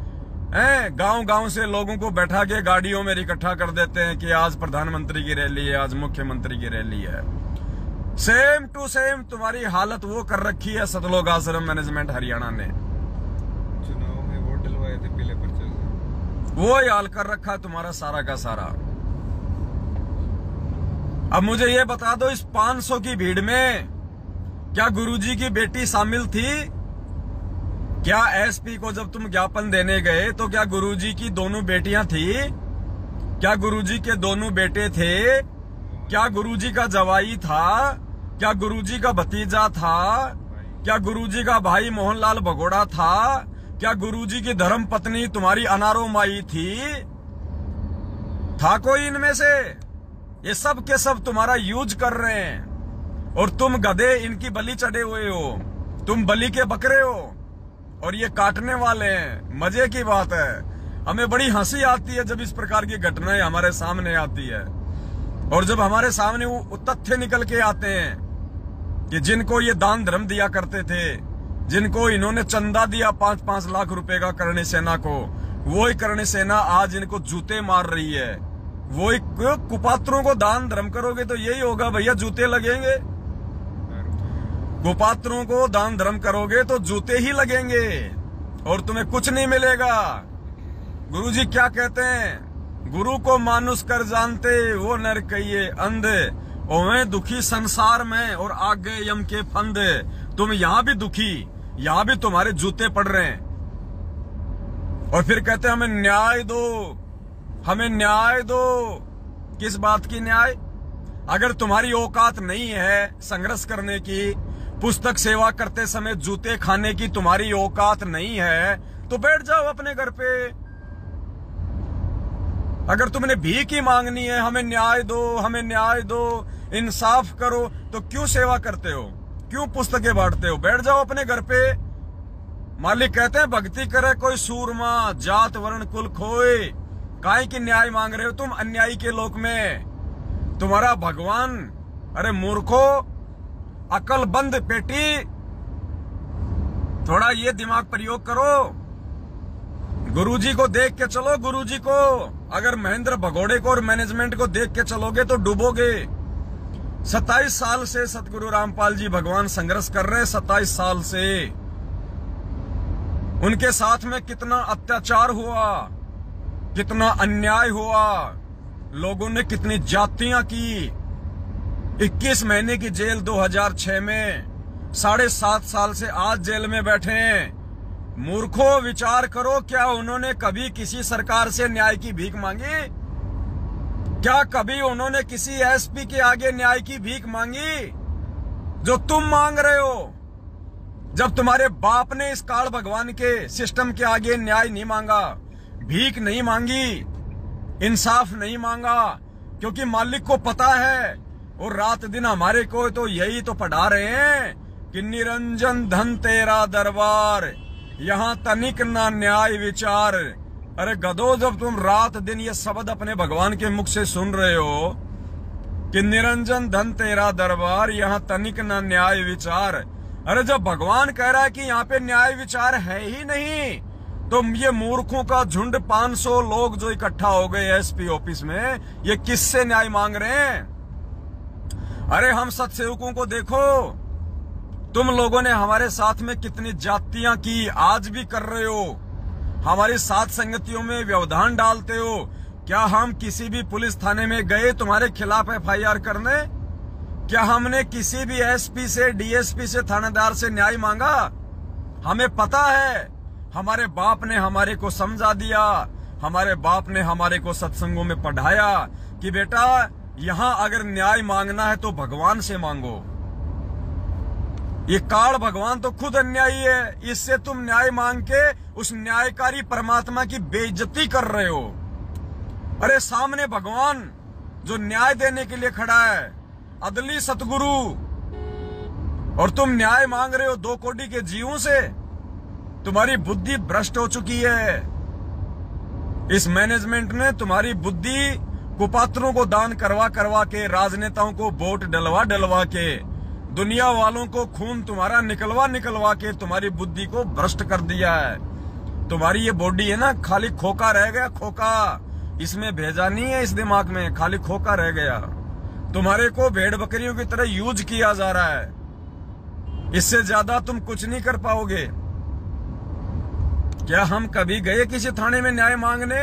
गांव-गांव से लोगों को बैठा के गाड़ियों में इकट्ठा कर देते हैं कि आज प्रधानमंत्री की रैली है, आज मुख्यमंत्री की रैली है। सेम टू सेम तुम्हारी हालत वो कर रखी है सतलोक आश्रम मैनेजमेंट हरियाणा ने। चुनाव में वोट डलवाए थे पीले पर्चे से, वो ही हाल कर रखा है तुम्हारा सारा का सारा। अब मुझे ये बता दो, इस 500 की भीड़ में क्या गुरुजी की बेटी शामिल थी? क्या एसपी को जब तुम ज्ञापन देने गए तो क्या गुरुजी की दोनों बेटियां थी? क्या गुरुजी के दोनों बेटे थे? क्या गुरुजी का जवाई था? क्या गुरुजी का भतीजा था? क्या गुरुजी का भाई मोहनलाल भगोड़ा था? क्या गुरुजी की धर्म पत्नी तुम्हारी अनारो माई थी? था कोई इनमें से? ये सब के सब तुम्हारा यूज कर रहे हैं और तुम गधे इनकी बलि चढ़े हुए हो, तुम बलि के बकरे हो और ये काटने वाले हैं। मजे की बात है, हमें बड़ी हंसी आती है जब इस प्रकार की घटनाएं हमारे सामने आती है और जब हमारे सामने वो तथ्य निकल के आते हैं कि जिनको ये दान धर्म दिया करते थे, जिनको इन्होंने चंदा दिया 5-5 लाख रुपए का करणी सेना को, वो ही करणी सेना आज इनको जूते मार रही है। वो कुपात्रों को दान धर्म करोगे तो यही होगा भैया, जूते लगेंगे। कुपात्रों को दान धर्म करोगे तो जूते ही लगेंगे और तुम्हें कुछ नहीं मिलेगा। गुरुजी क्या कहते हैं? गुरु को मानुष कर जानते वो नर कहिए अंधे, ओवे दुखी संसार में और आगे यम के फंद। तुम यहां भी दुखी, यहां भी तुम्हारे जूते पड़ रहे हैं और फिर कहते हैं हमें न्याय दो, हमें न्याय दो। किस बात की न्याय? अगर तुम्हारी औकात नहीं है संघर्ष करने की, पुस्तक सेवा करते समय जूते खाने की तुम्हारी औकात नहीं है, तो बैठ जाओ अपने घर पे। अगर तुमने भीख ही मांगनी है, हमें न्याय दो, हमें न्याय दो, इंसाफ करो, तो क्यों सेवा करते हो, क्यों पुस्तकें बांटते हो? बैठ जाओ अपने घर पे। मालिक कहते हैं भक्ति करे कोई सूरमा, जात वर्ण कुल खोए। काहे की न्याय मांग रहे हो तुम अन्यायी के लोक में? तुम्हारा भगवान, अरे मूर्खो, अकल बंद पेटी, थोड़ा ये दिमाग प्रयोग करो। गुरुजी को देख के चलो, गुरुजी को। अगर महेंद्र भगोड़े को और मैनेजमेंट को देख के चलोगे तो डूबोगे। 27 साल से सतगुरु रामपाल जी भगवान संघर्ष कर रहे हैं, 27 साल से। उनके साथ में कितना अत्याचार हुआ, कितना अन्याय हुआ, लोगों ने कितनी जातियां की। 21 महीने की जेल 2006 में, 7.5 साल से आज जेल में बैठे हैं। मूर्खों, विचार करो, क्या उन्होंने कभी किसी सरकार से न्याय की भीख मांगी? क्या कभी उन्होंने किसी एसपी के आगे न्याय की भीख मांगी जो तुम मांग रहे हो? जब तुम्हारे बाप ने इस काल भगवान के सिस्टम के आगे न्याय नहीं मांगा, भीख नहीं मांगी, इंसाफ नहीं मांगा, क्योंकि मालिक को पता है और रात दिन हमारे को तो यही तो पढ़ा रहे हैं कि निरंजन धन तेरा दरबार, यहाँ तनिक ना न्याय विचार। अरे गधो, जब तुम रात दिन ये शब्द अपने भगवान के मुख से सुन रहे हो कि निरंजन धन तेरा दरबार, यहाँ तनिक ना न्याय विचार, अरे जब भगवान कह रहा है कि यहाँ पे न्याय विचार है ही नहीं, तो ये मूर्खों का झुंड 500 लोग जो इकट्ठा हो गए एसपी ऑफिस में, ये किससे न्याय मांग रहे हैं? अरे हम सत्सेवकों को देखो, तुम लोगों ने हमारे साथ में कितनी जातियां की, आज भी कर रहे हो। हमारी साथ संगतियों में व्यवधान डालते हो। क्या हम किसी भी पुलिस थाने में गए तुम्हारे खिलाफ FIR करने? क्या हमने किसी भी एसपी से, डीएसपी से, थानेदार से न्याय मांगा? हमें पता है, हमारे बाप ने हमारे को समझा दिया, हमारे बाप ने हमारे को सत्संगों में पढ़ाया कि बेटा यहां अगर न्याय मांगना है तो भगवान से मांगो। ये काल भगवान तो खुद अन्यायी है, इससे तुम न्याय मांग के उस न्यायकारी परमात्मा की बेइज्जती कर रहे हो। अरे सामने भगवान जो न्याय देने के लिए खड़ा है, अदली सतगुरु, और तुम न्याय मांग रहे हो 2 कोड़ी के जीवों से। तुम्हारी बुद्धि भ्रष्ट हो चुकी है। इस मैनेजमेंट ने तुम्हारी बुद्धि कुपात्रों को दान करवा करवा के, राजनेताओं को वोट डलवा के, दुनिया वालों को खून तुम्हारा निकलवा के तुम्हारी बुद्धि को भ्रष्ट कर दिया है। तुम्हारी ये बॉडी है ना, खाली खोखा रह गया, खोखा। इसमें भेजा नहीं है, इस दिमाग में खाली खोखा रह गया। तुम्हारे को भेड़ बकरियों की तरह यूज किया जा रहा है। इससे ज्यादा तुम कुछ नहीं कर पाओगे। क्या हम कभी गए किसी थाने में न्याय मांगने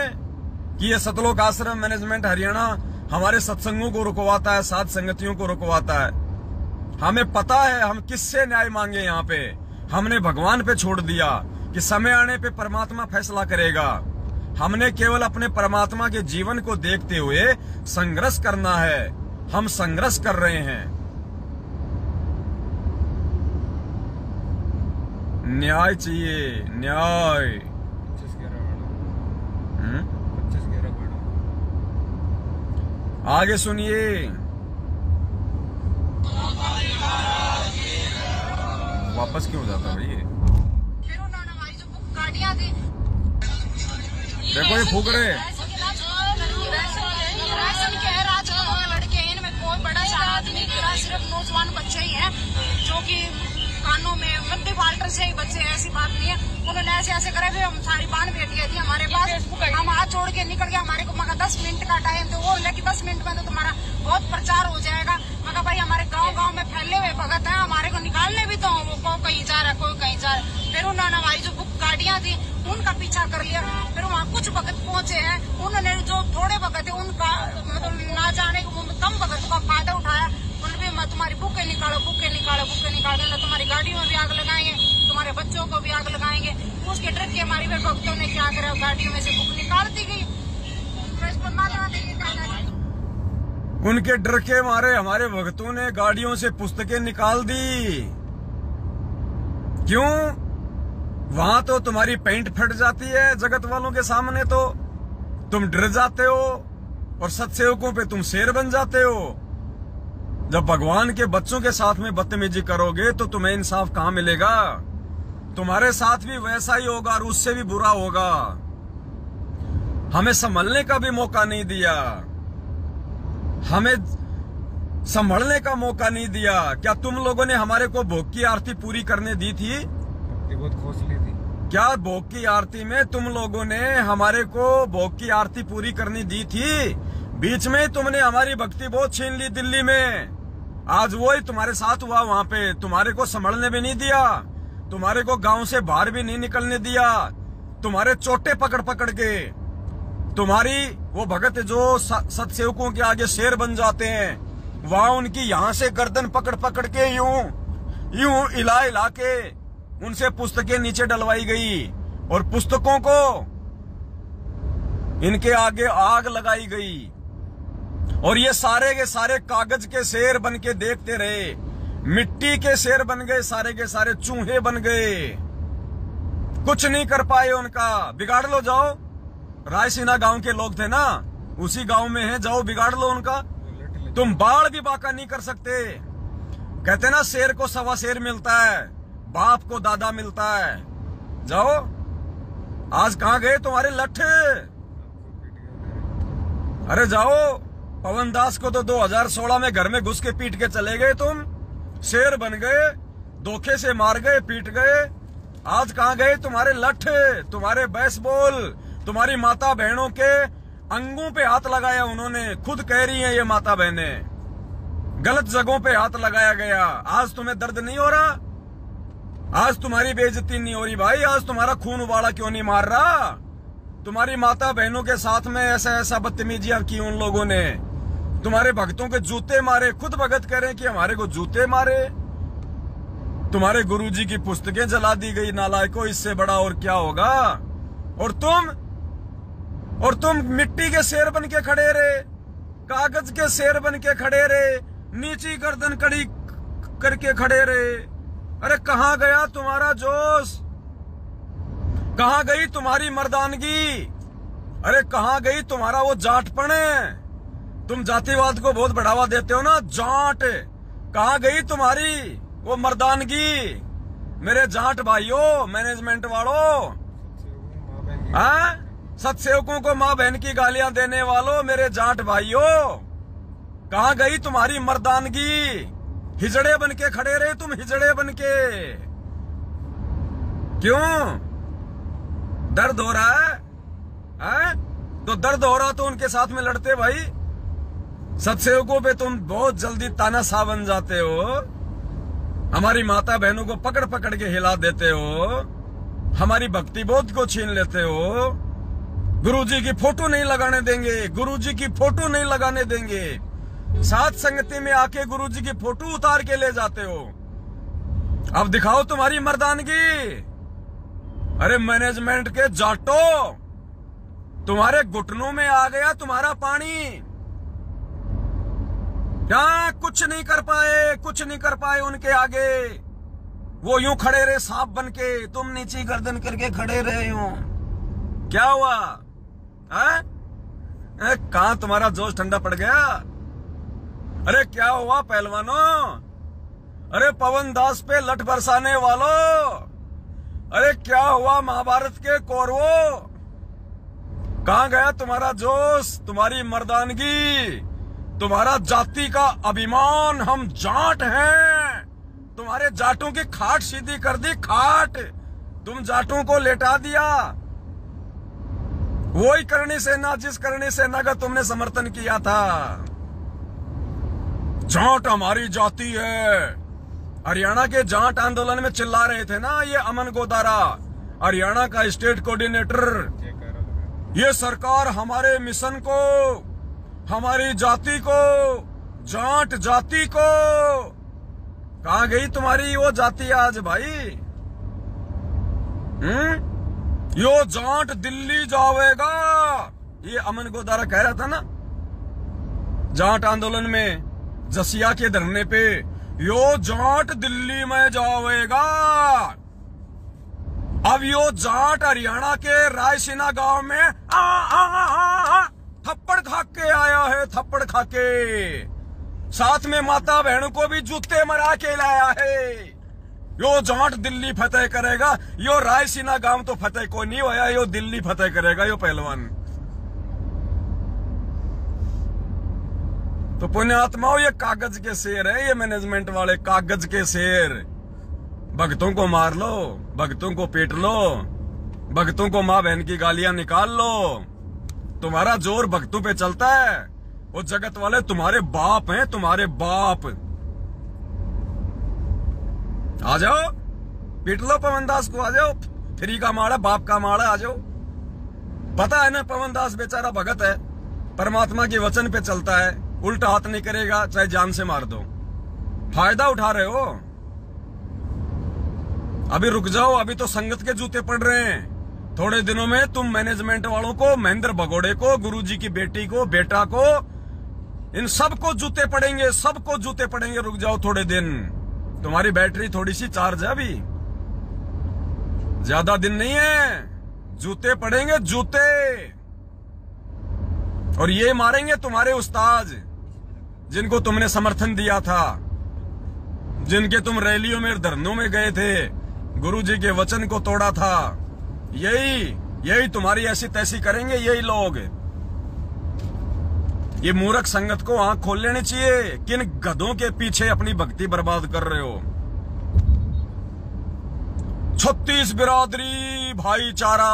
कि ये सतलोक आश्रम मैनेजमेंट हरियाणा हमारे सत्संगों को रुकवाता है, साध संगतियों को रुकवाता है? हमें पता है हम किससे न्याय मांगे। यहाँ पे हमने भगवान पे छोड़ दिया कि समय आने पे परमात्मा फैसला करेगा। हमने केवल अपने परमात्मा के जीवन को देखते हुए संघर्ष करना है। हम संघर्ष कर रहे हैं। न्याय चाहिए, न्याय। 25/11 आगे सुनिए। वापस क्यों जाता भाई ये? फिर उन्होंने हमारी जो बुक गाड़ियां थी, देखो ये फूक रहे। राशन के है, लड़के, इनमें कोई बड़ा सा आदमी गिरा, सिर्फ नौजवान बच्चे ही हैं जो कि कानों में मध्य बाल्टर से ही बच्चे, ऐसी बात नहीं है। उन्होंने ऐसे करे, फिर हम सारी बान बेटियां थी हमारे पास, हम हाथ जोड़ के निकल गए। हमारे को मगर 10 मिनट का टाइम तो वो कि 10 मिनट में तो तुम्हारा बहुत प्रचार हो जाएगा। मगर भाई हमारे गांव में फैले हुए भगत हैं, हमारे को निकालने भी तो वो कहीं जा रहा है, कोई कहीं जा रहा है। फिर उन्होंने हमारी जो बुक गाड़ियां थी उनका पीछा कर लिया। फिर वहाँ कुछ भगत पहुंचे हैं, उन्होंने जो थोड़े भगत है उनका मतलब ना जाने को कम भगत का फायदा उठाया। उन्होंने तुम्हारी बुकें निकालो, तुम्हारी गाड़ियों में भी आग लगाएंगे, तुम्हारे बच्चों को भी आग लगाएंगे। उसके डर के हमारी भक्तों ने क्या करा, गाड़ियों में से बुक निकाल दी गई। उनके डर के मारे हमारे भक्तों ने गाड़ियों से पुस्तकें निकाल दी। क्यों? वहां तो तुम्हारी पेंट फट जाती है जगत वालों के सामने, तो तुम डर जाते हो और सत्सेवकों पे तुम शेर बन जाते हो। जब भगवान के बच्चों के साथ में बदतमीजी करोगे तो तुम्हें इंसाफ कहां मिलेगा? तुम्हारे साथ भी वैसा ही होगा और उससे भी बुरा होगा। हमें संभलने का भी मौका नहीं दिया, हमें संभलने का मौका नहीं दिया। क्या तुम लोगों ने हमारे को भोग की आरती पूरी करने दी थी? बहुत खोसली थी। क्या भोग की आरती में तुम लोगों ने हमारे को भोग की आरती पूरी करनी दी थी? बीच में तुमने हमारी भक्ति बहुत छीन ली दिल्ली में। आज वही तुम्हारे साथ हुआ। वहां पे तुम्हारे को संभलने भी नहीं दिया, तुम्हारे को गांव से बाहर भी नहीं निकलने दिया। तुम्हारे चोटे पकड़ पकड़ के, तुम्हारी वो भगत जो सत्सेवकों के आगे शेर बन जाते हैं, वहां उनकी यहां से गर्दन पकड़ पकड़ के यूं इला के उनसे पुस्तकें नीचे डलवाई गई और पुस्तकों को इनके आगे आग लगाई गई। और ये सारे के सारे कागज के शेर बन के देखते रहे, मिट्टी के शेर बन गए, सारे के सारे चूहे बन गए। कुछ नहीं कर पाए उनका। बिगाड़ लो, जाओ। रायसीना गांव के लोग थे ना, उसी गांव में है, जाओ बिगाड़ लो उनका। तुम बाढ़ भी बाका नहीं कर सकते। कहते ना शेर को सवा शेर मिलता है, बाप को दादा मिलता है। जाओ। आज कहां गए तुम्हारे लट्ठे? अरे जाओ। पवन दास को तो 2016 में घर में घुस के पीट के चले गए तुम। शेर बन गए, धोखे से मार गए, पीट गए। आज कहां गए तुम्हारे लट्ठे, तुम्हारे बेसबॉल? तुम्हारी माता बहनों के अंगों पे हाथ लगाया उन्होंने। खुद कह रही हैं ये माता बहनें, गलत जगहों पे हाथ लगाया गया। आज तुम्हें दर्द नहीं हो रहा? आज तुम्हारी बेइज्जती नहीं हो रही भाई? आज तुम्हारा खून उबाला क्यों नहीं मार रहा? तुम्हारी माता बहनों के साथ में ऐसा बदतमीजियां की उन लोगों ने। तुम्हारे भक्तों के जूते मारे, खुद भगत कह रहे हैं कि हमारे को जूते मारे। तुम्हारे गुरुजी की पुस्तकें जला दी गई नालायकों, इससे बड़ा और क्या होगा। और तुम मिट्टी के शेर बन के खड़े रहे, कागज के शेर बन के खड़े रहे, नीची गर्दन कड़ी करके खड़े रहे। अरे कहां गया तुम्हारा जोश, कहां गई तुम्हारी मर्दानगी, अरे कहां गई तुम्हारा वो जाटपन। तुम जातिवाद को बहुत बढ़ावा देते हो ना, जाट, कहां गई तुम्हारी वो मर्दानगी। मेरे जाट भाइयों, मैनेजमेंट वालों, सत्सेवकों को माँ बहन की गालियां देने वालों, मेरे जाट भाइयों, कहां गई तुम्हारी मर्दानगी। हिजड़े बन के खड़े रहे तुम, हिजड़े बन के। क्यों दर्द हो रहा है? तो दर्द हो रहा तो उनके साथ में लड़ते भाई। सत्सेवकों पे तुम बहुत जल्दी तानाशाह बन जाते हो, हमारी माता बहनों को पकड़ पकड़ के हिला देते हो, हमारी भक्ति बोध को छीन लेते हो। गुरुजी की फोटो नहीं लगाने देंगे, गुरुजी की फोटो नहीं लगाने देंगे। साथ संगति में आके गुरुजी की फोटो उतार के ले जाते हो। अब दिखाओ तुम्हारी मर्दानगी। अरे मैनेजमेंट के जाटो, तुम्हारे घुटनों में आ गया तुम्हारा पानी। क्या कुछ नहीं कर पाए, कुछ नहीं कर पाए उनके आगे। वो यूं खड़े रहे सांप बन के, तुम नीची गर्दन करके खड़े रहे हो। क्या हुआ? कहां तुम्हारा जोश ठंडा पड़ गया? अरे क्या हुआ पहलवानों? अरे पवन दास पे लठ बरसाने वालों, अरे क्या हुआ महाभारत के कौरवों? कहां गया तुम्हारा जोश, तुम्हारी मर्दानगी, तुम्हारा जाति का अभिमान? हम जाट हैं। तुम्हारे जाटों की खाट सीधी कर दी, खाट। तुम जाटों को लेटा दिया। वही करणी सेना, जिस करणी सेना का तुमने समर्थन किया था। जाट हमारी जाति है। हरियाणा के जाट आंदोलन में चिल्ला रहे थे ना ये अमन गोदारा, हरियाणा का स्टेट कोऑर्डिनेटर। ये सरकार हमारे मिशन को, हमारी जाति को, जाट जाति को, कहां गई तुम्हारी वो जाति आज भाई? यो जाट दिल्ली जावेगा, ये अमन गोदारा कह रहा था ना जाट आंदोलन में, जसिया के धरने पे, यो जाट दिल्ली में जावेगा। अब यो जाट हरियाणा के रायसीना गांव में थप्पड़ खा के आया है, थप्पड़ खा के। साथ में माता बहनों को भी जूते मरा के लाया है। यो जाट दिल्ली फतेह करेगा। यो रायसीना गांव तो फतेह को नहीं होया, यो दिल्ली फतेह करेगा यो पहलवान। तो पुण्यात्माओं, ये कागज के शेर है, ये मैनेजमेंट वाले कागज के शेर। भक्तों को मार लो, भक्तों को पीट लो, भक्तों को माँ बहन की गालियां निकाल लो। तुम्हारा जोर भक्तों पे चलता है। वो जगत वाले तुम्हारे बाप हैं, तुम्हारे बाप। आ जाओ, पीट लो पवन दास को, आ जाओ। फ्री का माड़ा, बाप का माड़ा, आ जाओ। पता है ना पवन दास बेचारा भगत है, परमात्मा के वचन पे चलता है, उल्टा हाथ नहीं करेगा, चाहे जान से मार दो। फायदा उठा रहे हो। अभी रुक जाओ, अभी तो संगत के जूते पड़ रहे हैं। थोड़े दिनों में तुम मैनेजमेंट वालों को, महेंद्र भगोड़े को, गुरुजी की बेटी को, बेटा को, इन सबको जूते पड़ेंगे, सबको जूते पड़ेंगे। रुक जाओ थोड़े दिन, तुम्हारी बैटरी थोड़ी सी चार्ज है, अभी ज्यादा दिन नहीं है। जूते पड़ेंगे, जूते। और ये मारेंगे तुम्हारे उस्ताद, जिनको तुमने समर्थन दिया था, जिनके तुम रैलियों में, धरनों में गए थे, गुरुजी के वचन को तोड़ा था। यही तुम्हारी ऐसी तैसी करेंगे यही लोग। ये मूर्ख संगत को आंख खोल लेनी चाहिए। किन गधों के पीछे अपनी भक्ति बर्बाद कर रहे हो? 36 बिरादरी भाईचारा,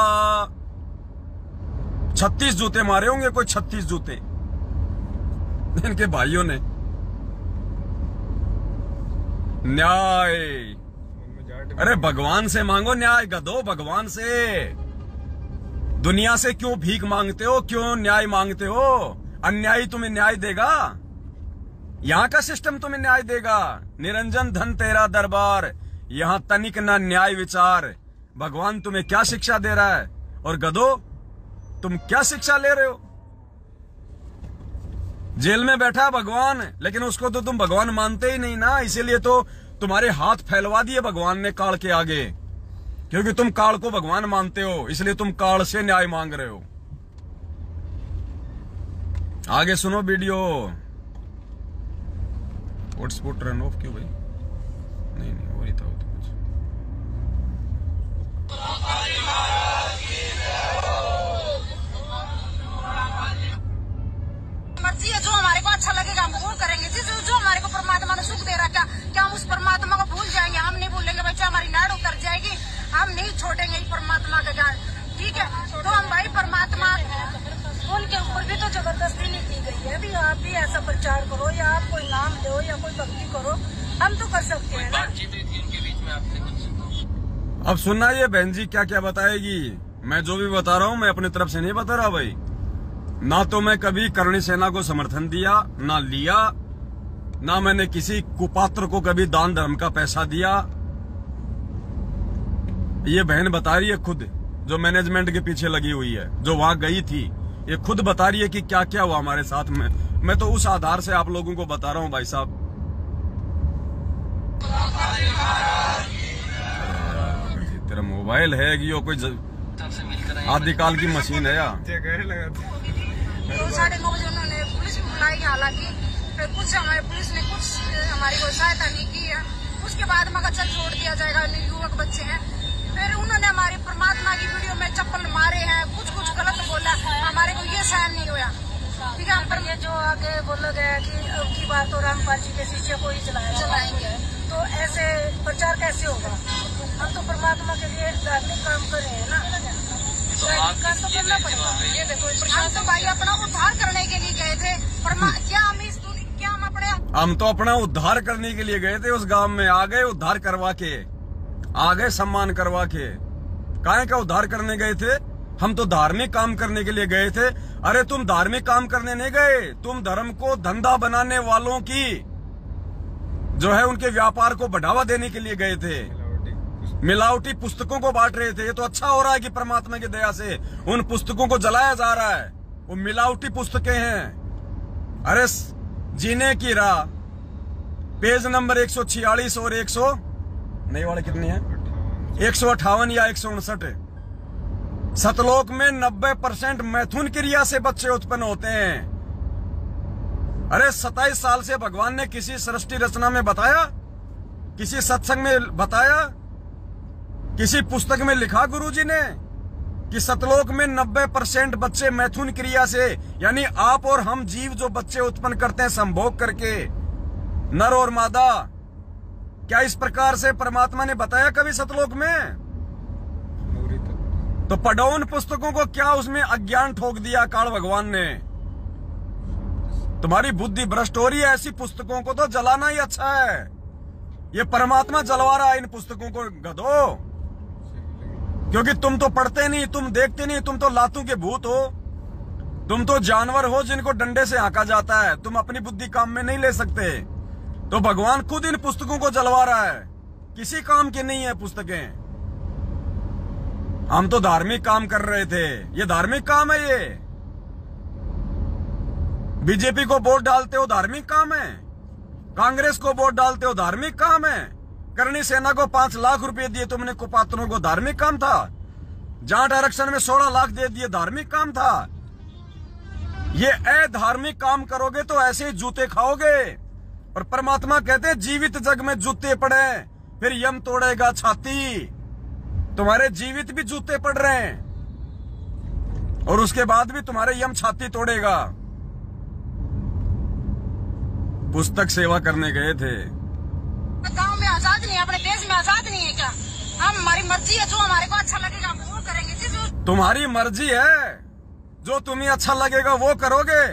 36 जूते मारे होंगे, कोई 36 जूते इनके भाइयों ने। न्याय, अरे भगवान से मांगो न्याय, गधो, भगवान से। दुनिया से क्यों भीख मांगते हो, क्यों न्याय मांगते हो? अन्यायी तुम्हें न्याय देगा? यहां का सिस्टम तुम्हें न्याय देगा? निरंजन धन तेरा दरबार, यहां तनिक ना न्याय विचार। भगवान तुम्हें क्या शिक्षा दे रहा है? और गधो, तुम क्या शिक्षा ले रहे हो? जेल में बैठा है भगवान, लेकिन उसको तो तुम भगवान मानते ही नहीं ना, इसीलिए तो तुम्हारे हाथ फैलवा दिए भगवान ने काल के आगे, क्योंकि तुम काल को भगवान मानते हो, इसलिए तुम काल से न्याय मांग रहे हो। आगे सुनो वीडियो। हॉटस्पॉट रन ऑफ क्यों भाई? नहीं हो रही था वो तो कुछ। मर्जी है, जो हमारे को अच्छा लगेगा हम वो करेंगे। जो हमारे को परमात्मा ने सुख दे रखा, क्या हम उस परमात्मा को भूल जाएंगे? हम नहीं भूलेंगे बच्चा, हमारी नाड़ उतर जाएगी, हम नहीं छोड़ेंगे परमात्मा का ज्ञान। ठीक है, तो हम भाई परमात्मा, उनके ऊपर भी तो जबरदस्ती नहीं की गई है। अभी आप भी ऐसा प्रचार करो या आप कोई नाम दो या कोई भक्ति करो, हम तो कर सकते हैं ना। बातचीत हुई थी उनके बीच में आपसे कुछ? अब सुनना ये बहन जी क्या क्या बताएगी। मैं जो भी बता रहा हूं मैं अपनी तरफ से नहीं बता रहा भाई। ना तो मैं कभी करणी सेना को समर्थन दिया ना लिया, ना मैंने किसी कुपात्र को कभी दान धर्म का पैसा दिया। ये बहन बता रही है खुद, जो मैनेजमेंट के पीछे लगी हुई है, जो वहां गई थी, ये खुद बता रही है कि क्या क्या हुआ हमारे साथ में। मैं तो उस आधार से आप लोगों को बता रहा हूं भाई साहब। तेरा मोबाइल है कि यो कोई आदिकाल की मशीन है या? तो 9:30 बजे उन्होंने पुलिस बुलाई, हालांकि फिर कुछ हमारे पुलिस ने कुछ हमारी कोई सहायता नहीं की है। उसके बाद मगर चल छोड़ दिया जाएगा, युवक बच्चे हैं। फिर उन्होंने हमारी परमात्मा की वीडियो में चप्पल मारे हैं, कुछ गलत बोला, हमारे को ये सहन नहीं हुआ। ठीक है, पर ये जो आगे बोला गया कि अब की बात तो रामपाल जी के शिष्य को ही चलाएंगे, तो ऐसे प्रचार कैसे होगा? हम तो परमात्मा के लिए धार्मिक काम कर रहे हैं ना, तो करना पड़ेगा। ये देखो, हम तो भाई अपना उद्धार करने के लिए गए थे। हम तो अपना उद्धार करने के लिए गए थे, उस गांव में आ गए उद्धार करवा के, आ गए सम्मान करवा के। काहे का उद्धार करने गए थे? हम तो धार्मिक काम करने के लिए गए थे। अरे तुम धार्मिक काम करने नहीं गए, तुम धर्म को धंधा बनाने वालों की जो है उनके व्यापार को बढ़ावा देने के लिए गए थे। मिलावटी पुस्तकों को बांट रहे थे। ये तो अच्छा हो रहा है कि परमात्मा की दया से उन पुस्तकों को जलाया जा रहा है। वो मिलावटी पुस्तकें हैं। अरे जीने की राह पेज नंबर 146 और 100 नई वाले कितनी है? 158 या 159। सतलोक में 90% मैथुन क्रिया से बच्चे उत्पन्न होते हैं। अरे 27 साल से भगवान ने किसी सृष्टि रचना में बताया, किसी सत्संग में बताया, किसी पुस्तक में लिखा गुरुजी ने कि सतलोक में 90% बच्चे मैथुन क्रिया से, यानी आप और हम जीव जो बच्चे उत्पन्न करते हैं संभोग करके, नर और मादा, क्या इस प्रकार से परमात्मा ने बताया कभी सतलोक में? तो पढ़ो उन पुस्तकों को, क्या उसमें अज्ञान ठोक दिया काल भगवान ने? तुम्हारी बुद्धि भ्रष्ट हो रही है। ऐसी पुस्तकों को तो जलाना ही अच्छा है। ये परमात्मा जलवा रहा है इन पुस्तकों को, गधो। क्योंकि तुम तो पढ़ते नहीं, तुम देखते नहीं, तुम तो लातों के भूत हो, तुम तो जानवर हो जिनको डंडे से हाँका जाता है। तुम अपनी बुद्धि काम में नहीं ले सकते। तो भगवान खुद इन पुस्तकों को जलवा रहा है। किसी काम की नहीं है पुस्तकें। हम तो धार्मिक काम कर रहे थे। ये धार्मिक काम है। ये बीजेपी को वोट डालते हो, धार्मिक काम है। कांग्रेस को वोट डालते हो, धार्मिक काम है। करणी सेना को 5 लाख रुपए दिए तुमने कुपात्रों को, धार्मिक काम था। जाट आरक्षण में 16 लाख दे दिए, धार्मिक काम था। ये अधार्मिक काम करोगे तो ऐसे ही जूते खाओगे। और परमात्मा कहते हैं जीवित जग में जूते पड़े फिर यम तोड़ेगा छाती। तुम्हारे जीवित भी जूते पड़ रहे हैं और उसके बाद भी तुम्हारे यम छाती तोड़ेगा। पुस्तक सेवा करने गए थे। गांव में आजाद नहीं है, अपने देश में आजाद नहीं है क्या? हम, हमारी मर्जी है, जो हमारे को अच्छा लगेगा हम वो करेंगे। तुम्हारी मर्जी है, जो तुम्हें अच्छा लगेगा वो करोगे।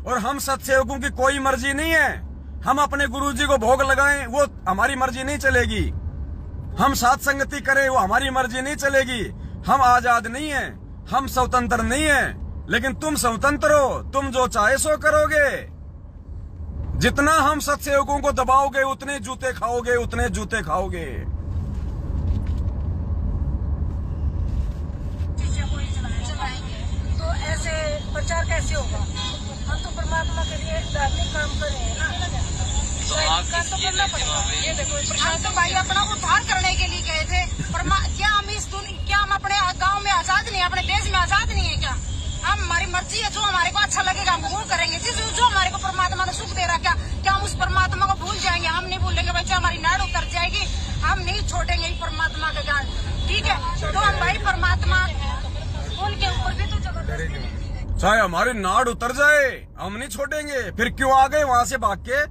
और हम सत्सेवकों की कोई मर्जी नहीं है। हम अपने गुरुजी को भोग लगाएं वो हमारी मर्जी नहीं चलेगी। हम साथ संगति करें वो हमारी मर्जी नहीं चलेगी। हम आजाद नहीं है, हम स्वतंत्र नहीं है। लेकिन तुम स्वतंत्र हो, तुम जो चाहे सो करोगे। जितना हम सत्सेवकों को दबाओगे उतने जूते खाओगे, उतने जूते खाओगे। तो ऐसे प्रचार कैसे होगा? हम तो परमात्मा के लिए धार्मिक काम कर रहे हैं ना, तो करना पड़ेगा। ये देखो, हम तो भाई अपना उद्धार करने के लिए गए थे। क्या हम अपने गांव में आजाद नहीं है, अपने देश में आजाद नहीं है क्या? हम हमारी मर्जी है, जो हमारे को अच्छा लगेगा हम वो करेंगे। जो हमारे को परमात्मा ने सुख दे रहा, क्या हम उस परमात्मा को भूल जाएंगे? हम नहीं भूलेंगे भाई, चाहे हमारी नाड़ उतर जाएगी, हम नहीं छोड़ेंगे परमात्मा का ज्ञान। ठीक है, तो हम भाई परमात्मा उनके ऊपर भी तो जबरदस्ती, चाहे हमारी नाड़ उतर जाए हम नहीं छोड़ेंगे। फिर क्यों आ गए वहां से भाग के?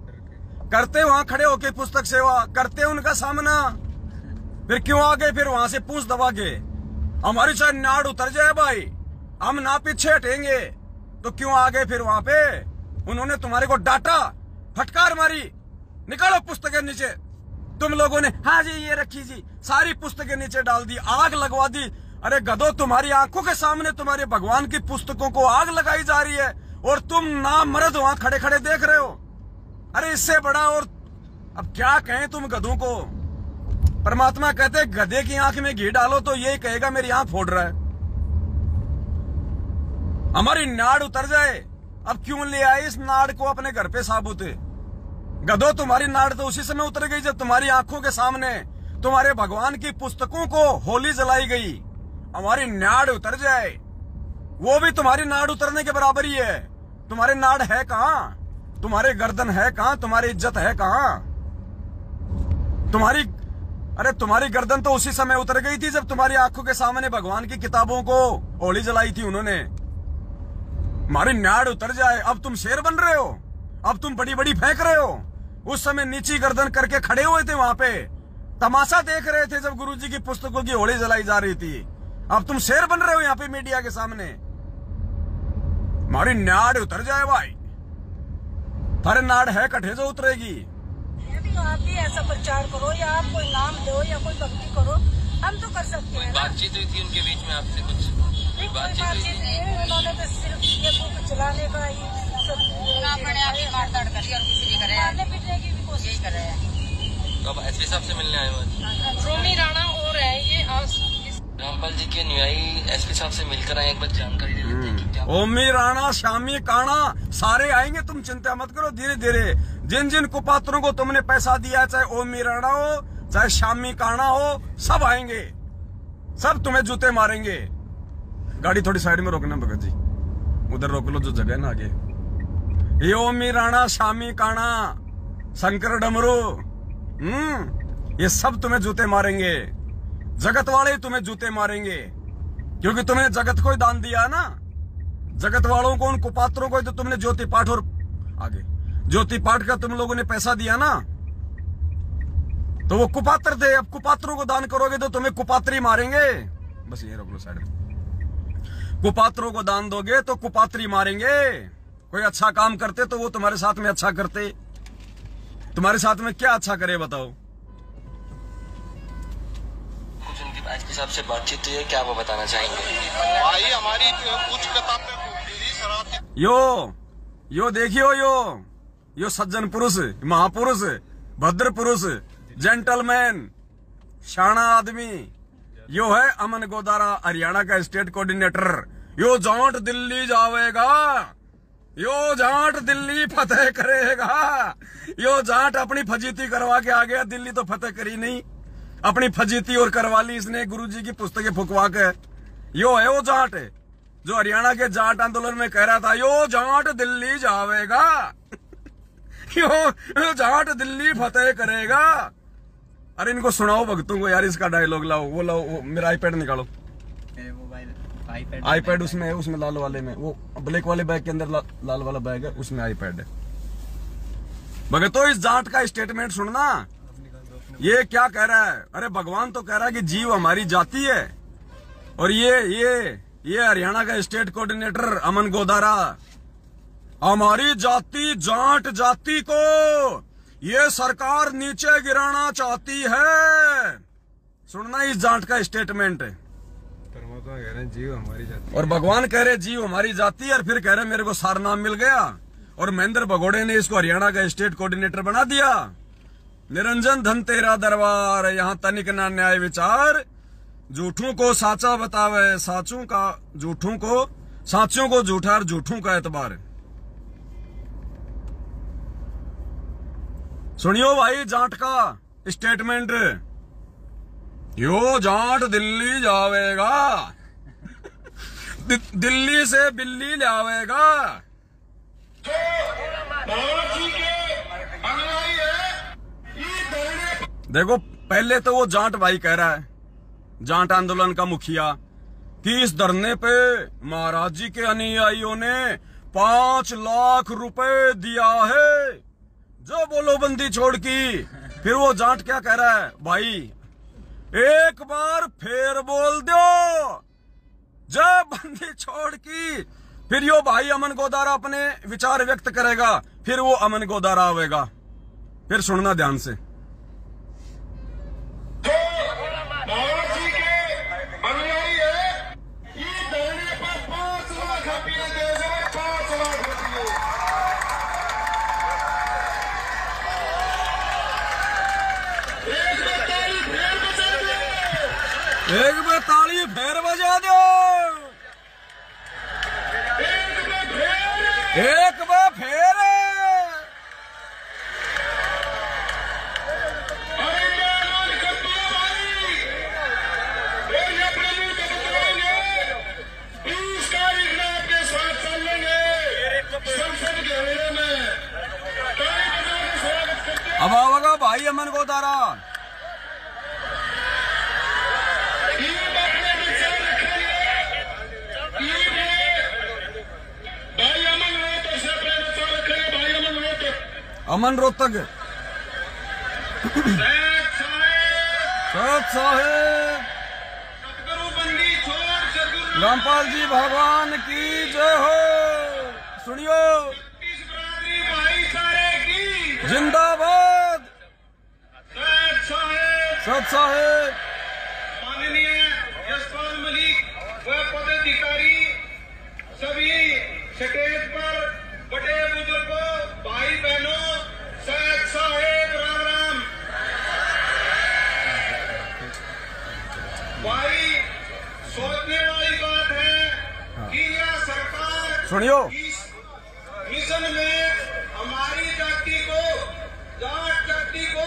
करते वहां खड़े होके पुस्तक सेवा, करते उनका सामना। फिर क्यों आ गए? फिर वहां से पूछ दबा के। हमारी चाहे नाड़ उतर जाए भाई, हम ना पीछे हटेंगे। तो क्यों आ गए फिर वहां पे? उन्होंने तुम्हारे को डांटा, फटकार मारी, निकालो पुस्तकें नीचे। तुम लोगों ने हाँ जी ये रखी जी, सारी पुस्तकें नीचे डाल दी, आग लगवा दी। अरे गधो, तुम्हारी आंखों के सामने तुम्हारे भगवान की पुस्तकों को आग लगाई जा रही है और तुम ना मर्द वहां खड़े खड़े देख रहे हो। अरे इससे बड़ा और अब क्या कहें तुम गधों को? परमात्मा कहते गधे की आंख में घी डालो तो यही कहेगा मेरी आंख फोड़ रहा है। हमारी नाड़ उतर जाए, अब क्यों ले आए इस नाड़ को अपने घर पे साबुत? गधो, तुम्हारी नाड़ तो उसी समय उतर गई जब तुम्हारी आंखों के सामने तुम्हारे भगवान की पुस्तकों को होली जलाई गई। हमारी नाड़ उतर जाए, वो भी तुम्हारी नाड़ उतरने के बराबर ही है। तुम्हारी नाड़ है कहां? तुम्हारे गर्दन है कहां? तुम्हारी इज्जत है कहां? तुम्हारी गर्दन तो उसी समय उतर गई थी जब तुम्हारी आंखों के सामने भगवान की किताबों को होली जलाई थी उन्होंने। हमारी नाड़ उतर जाए, अब तुम शेर बन रहे हो, अब तुम बड़ी बड़ी फेंक रहे हो। उस समय नीची गर्दन करके खड़े हुए थे वहां पे, तमाशा देख रहे थे जब गुरुजी की पुस्तकों की होली जलाई जा रही थी। अब तुम शेर बन रहे हो यहाँ पे मीडिया के सामने। हमारी नाड़ उतर जाए भाई, थारे नाड़ है कठे जो उतरेगी। आप भी ऐसा प्रचार करो, या आप कोई नाम दो या कोई भक्ति करो, हम तो कर सकते हैं। बातचीत हुई थी उनके बीच में आपसे कुछ? बातचीत उन्होंने तो सिर्फ ये बुक चलाने का ही मारने पीटने की भी कोशिश कर रहे हैं। तो अब एसपी साहब से मिलने आए हो? रोमी राणा और है ये रामपाल जी के अनुयायी एसपी साहब से मिलकर आए, एक बार जानकारी दे देते हैं कि क्या। ओमी राणा, श्यामी काणा सारे आएंगे, तुम चिंता मत करो। धीरे धीरे जिन जिन कुपात्रों को तुमने पैसा दिया, चाहे ओमी राणा हो चाहे श्यामी काणा हो, सब आएंगे, सब तुम्हें जूते मारेंगे। गाड़ी थोड़ी साइड में रोकना भगत जी, उधर रोक लो जो जगह है ना आगे। ये ओमी राणा, श्यामी काणा, शंकर डमरू, ये सब तुम्हें जूते मारेंगे। जगत वाले तुम्हें जूते मारेंगे क्योंकि तुमने जगत को ही दान दिया ना। जगत वालों को, उन कुपात्रों को तो तुमने ज्योति पाठ और आगे ज्योति पाठ का तुम लोगों ने पैसा दिया ना, तो वो कुपात्र थे। अब कुपात्रों को दान करोगे तो तुम्हें कुपात्री मारेंगे। बस ये रोक लो साइड में। कुपात्रों को दान दोगे तो कुपात्री मारेंगे। कोई अच्छा काम करते तो वो तुम्हारे साथ में अच्छा करते। तुम्हारे साथ में क्या अच्छा करे बताओ? कुछ उनकी एसपी साहब से बातचीत हुई है, क्या वो बताना चाहेंगे? भाई हमारी कुछ किताबें यो देखियो, यो सज्जन पुरुष, महापुरुष, भद्र पुरुष, जेंटलमैन, शाना आदमी, यो है अमन गोदारा, हरियाणा का स्टेट कोऑर्डिनेटर। यो जाट दिल्ली जावेगा, यो जाट दिल्ली फतेह करेगा। यो जाट अपनी फजीती करवा के आ गया, दिल्ली तो फतेह करी नहीं, अपनी फजीती और करवा ली इसने गुरुजी की पुस्तकें फुकवा के। यो है वो जाट जो हरियाणा के जाट आंदोलन में कह रहा था, यो जाट दिल्ली जावेगा, यो जाट दिल्ली फतेह करेगा। अरे इनको सुनाओ भक्तों को यार, इसका डायलॉग लाओ, वो लाओ, मेरा आईपैड निकालो। आईपैड उसमें है, उसमें लाल वाले में, वो ब्लैक वाले बैग के अंदर लाल वाला बैग है, उसमें आईपैड है। भगतो इस जाट का स्टेटमेंट सुनना, ये क्या कह रहा है? अरे भगवान तो कह रहा है कि जीव हमारी जाति है, और ये हरियाणा का स्टेट कोऑर्डिनेटर अमन गोदारा, हमारी जाति जाट जाति को ये सरकार नीचे गिराना चाहती है। सुनना इस जाट का स्टेटमेंट है। कह रहे हैं जीव हमारी जाति, और भगवान कह रहे जीव हमारी जाति, और फिर कह रहे मेरे को सार नाम मिल गया। और महेंद्र भगोड़े ने इसको हरियाणा का स्टेट कोऑर्डिनेटर बना दिया। निरंजन धन तेरा दरबार, यहाँ तनिक ना न्याय विचार, झूठों को साचा बतावे, साचों का झूठों को, साचियों को झूठा और झूठों का एतबार। सुनियो भाई जाट का स्टेटमेंट, यो जाट दिल्ली जावेगा, दिल्ली से बिल्ली लावेगा। देखो पहले तो वो जाट भाई कह रहा है, जाट आंदोलन का मुखिया, कि इस धरने पे महाराज जी के अनुयायियों ने 5 लाख रुपए दिया है, जो बोलो बंदी छोड़ की। फिर वो जाट क्या कह रहा है, भाई एक बार फिर बोल दो, जब बंदी छोड़ की। फिर यो भाई अमन गोदारा अपने विचार व्यक्त करेगा, फिर वो अमन गोदारा आवेगा। फिर सुनना ध्यान से। एक बार ताली फेर बजा दो, एक बार फेर। अब आवेगा भाई अमन गोदारा। अमन रोहतक सत साहेब, रामपाल जी भगवान की जय हो। सुनियो, जिंदाबाद सत साहेब। माननीय यशपाल मलिक व पदाधिकारी, सभी स्टेज पर बड़े बुजुर्गों, भाई बहनों, सैयद साहेब राम राम। भाई सोचने वाली बात है कि यह सरकार सुनियो, इस मिशन में हमारी जाति को, जाट जाति को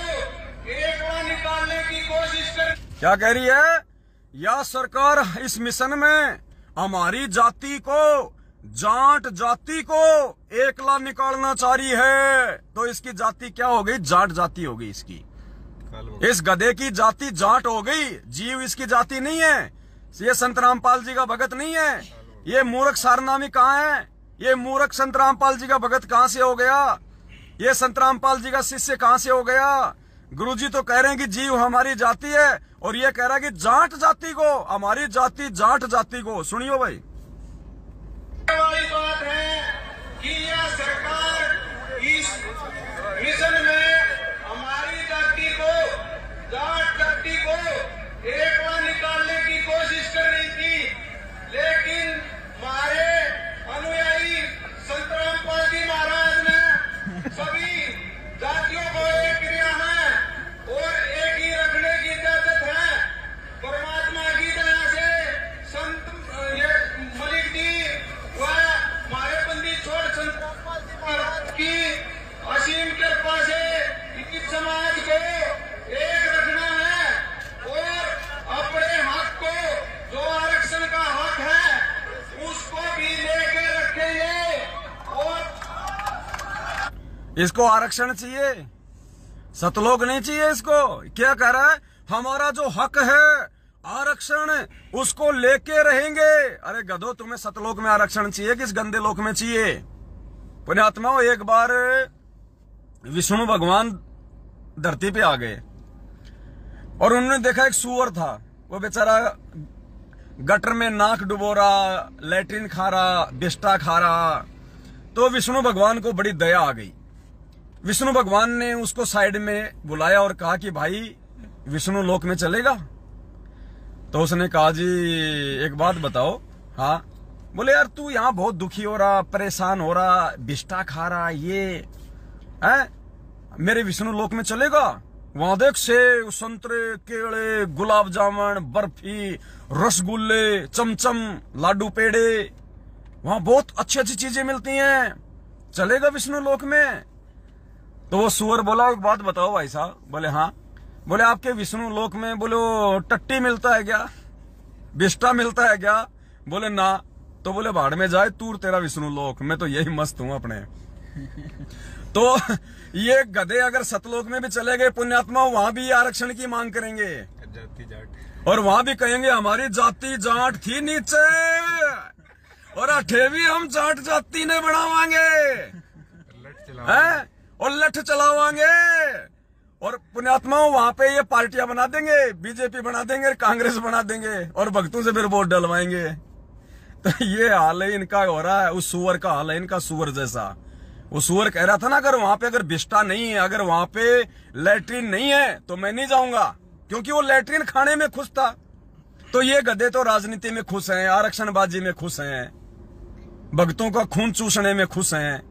एकड़ा निकालने की कोशिश कर। क्या कह रही है? यह सरकार इस मिशन में हमारी जाति को, जाट जाति को एकला निकालना चाह रही है। तो इसकी जाति क्या हो गई? जाट जाति हो गई इसकी। इस गधे की जाति जाट हो गई। जीव इसकी जाति नहीं है। ये संत रामपाल जी का भगत नहीं है। ये मूर्ख सारनामी कहाँ है? ये मूर्ख संत रामपाल जी का भगत कहाँ से हो गया? ये संत रामपाल जी का शिष्य कहाँ से हो गया? गुरुजी तो कह रहे हैं कि जीव हमारी जाति है, और ये कह रहा है कि जाट जाति को, हमारी जाति जाट जाति को। सुनियो भाई, वाली बात है कि यह सरकार इस मिशन में हमारी जाति को, जाट जाति को एकड़ा निकालने की कोशिश कर रही थी, लेकिन हमारे अनुयायी संत रामपाल जी महाराज ने सभी जातियों को एक किया है और एक ही रखने की इजाजत है। परमात्मा की दया से संत मलिक जी व हमारे बंदी छोड़ संत रामपाल जी महाराज की असीम कृपा से इस समाज को एक रखना है और अपने हक को, जो आरक्षण का हक है, उसको भी लेके रखेंगे। और इसको आरक्षण चाहिए, सतलोक नहीं चाहिए इसको। क्या कह रहा है? हमारा जो हक है आरक्षण, उसको लेके रहेंगे। अरे गधो, तुम्हें सतलोक में आरक्षण चाहिए कि इस गंदे लोक में चाहिए? पुण्यात्माओं, एक बार विष्णु भगवान धरती पे आ गए और उन्होंने देखा एक सूअर था। वो बेचारा गटर में नाक डुबो रहा, लैट्रिन खा रहा, बिस्टा खा रहा। तो विष्णु भगवान को बड़ी दया आ गई। विष्णु भगवान ने उसको साइड में बुलाया और कहा कि भाई विष्णु लोक में चलेगा? तो उसने कहा जी एक बात बताओ। हाँ। बोले यार तू यहाँ बहुत दुखी हो रहा, परेशान हो रहा, बिस्टा खा रहा, ये है मेरे विष्णु लोक में चलेगा? वहां देख सेब, संतरे, केले, गुलाब जामुन, बर्फी, रसगुल्ले, चमचम, लाडू पेड़े, वहां बहुत अच्छी अच्छी चीजें मिलती हैं, चलेगा विष्णु लोक में? तो वो सुअर बोला एक बात बताओ भाई साहब। बोले हाँ। बोले आपके विष्णु लोक में बोलो टट्टी मिलता है क्या, बिस्टा मिलता है क्या? बोले ना। तो बोले भाड़ में जाए तूर तेरा विष्णु लोक, मैं तो यही मस्त हूं अपने। तो ये गधे अगर सतलोक में भी चले गए पुण्यात्मा, वहां भी आरक्षण की मांग करेंगे जाति जाट, और वहां भी कहेंगे हमारी जाति जाट थी नीचे और अठेवी हम जाट जाति ने बढ़ावांगे हैं और लठ चलावांगे। और पुण्यात्माओं वहां पे ये पार्टियां बना देंगे, बीजेपी बना देंगे, कांग्रेस बना देंगे और भक्तों से फिर वोट डलवाएंगे। तो ये हाल है इनका हो रहा है, उस सुअर का हाल है इनका, सुअर जैसा। वो सुअर कह रहा था ना, अगर वहां पे अगर बिस्टा नहीं है, अगर वहां पे लैट्रिन नहीं है तो मैं नहीं जाऊंगा, क्योंकि वो लैट्रिन खाने में खुश था। तो ये गधे तो राजनीति में खुश हैं, आरक्षणबाजी में खुश हैं, भक्तों का खून चूसने में खुश हैं।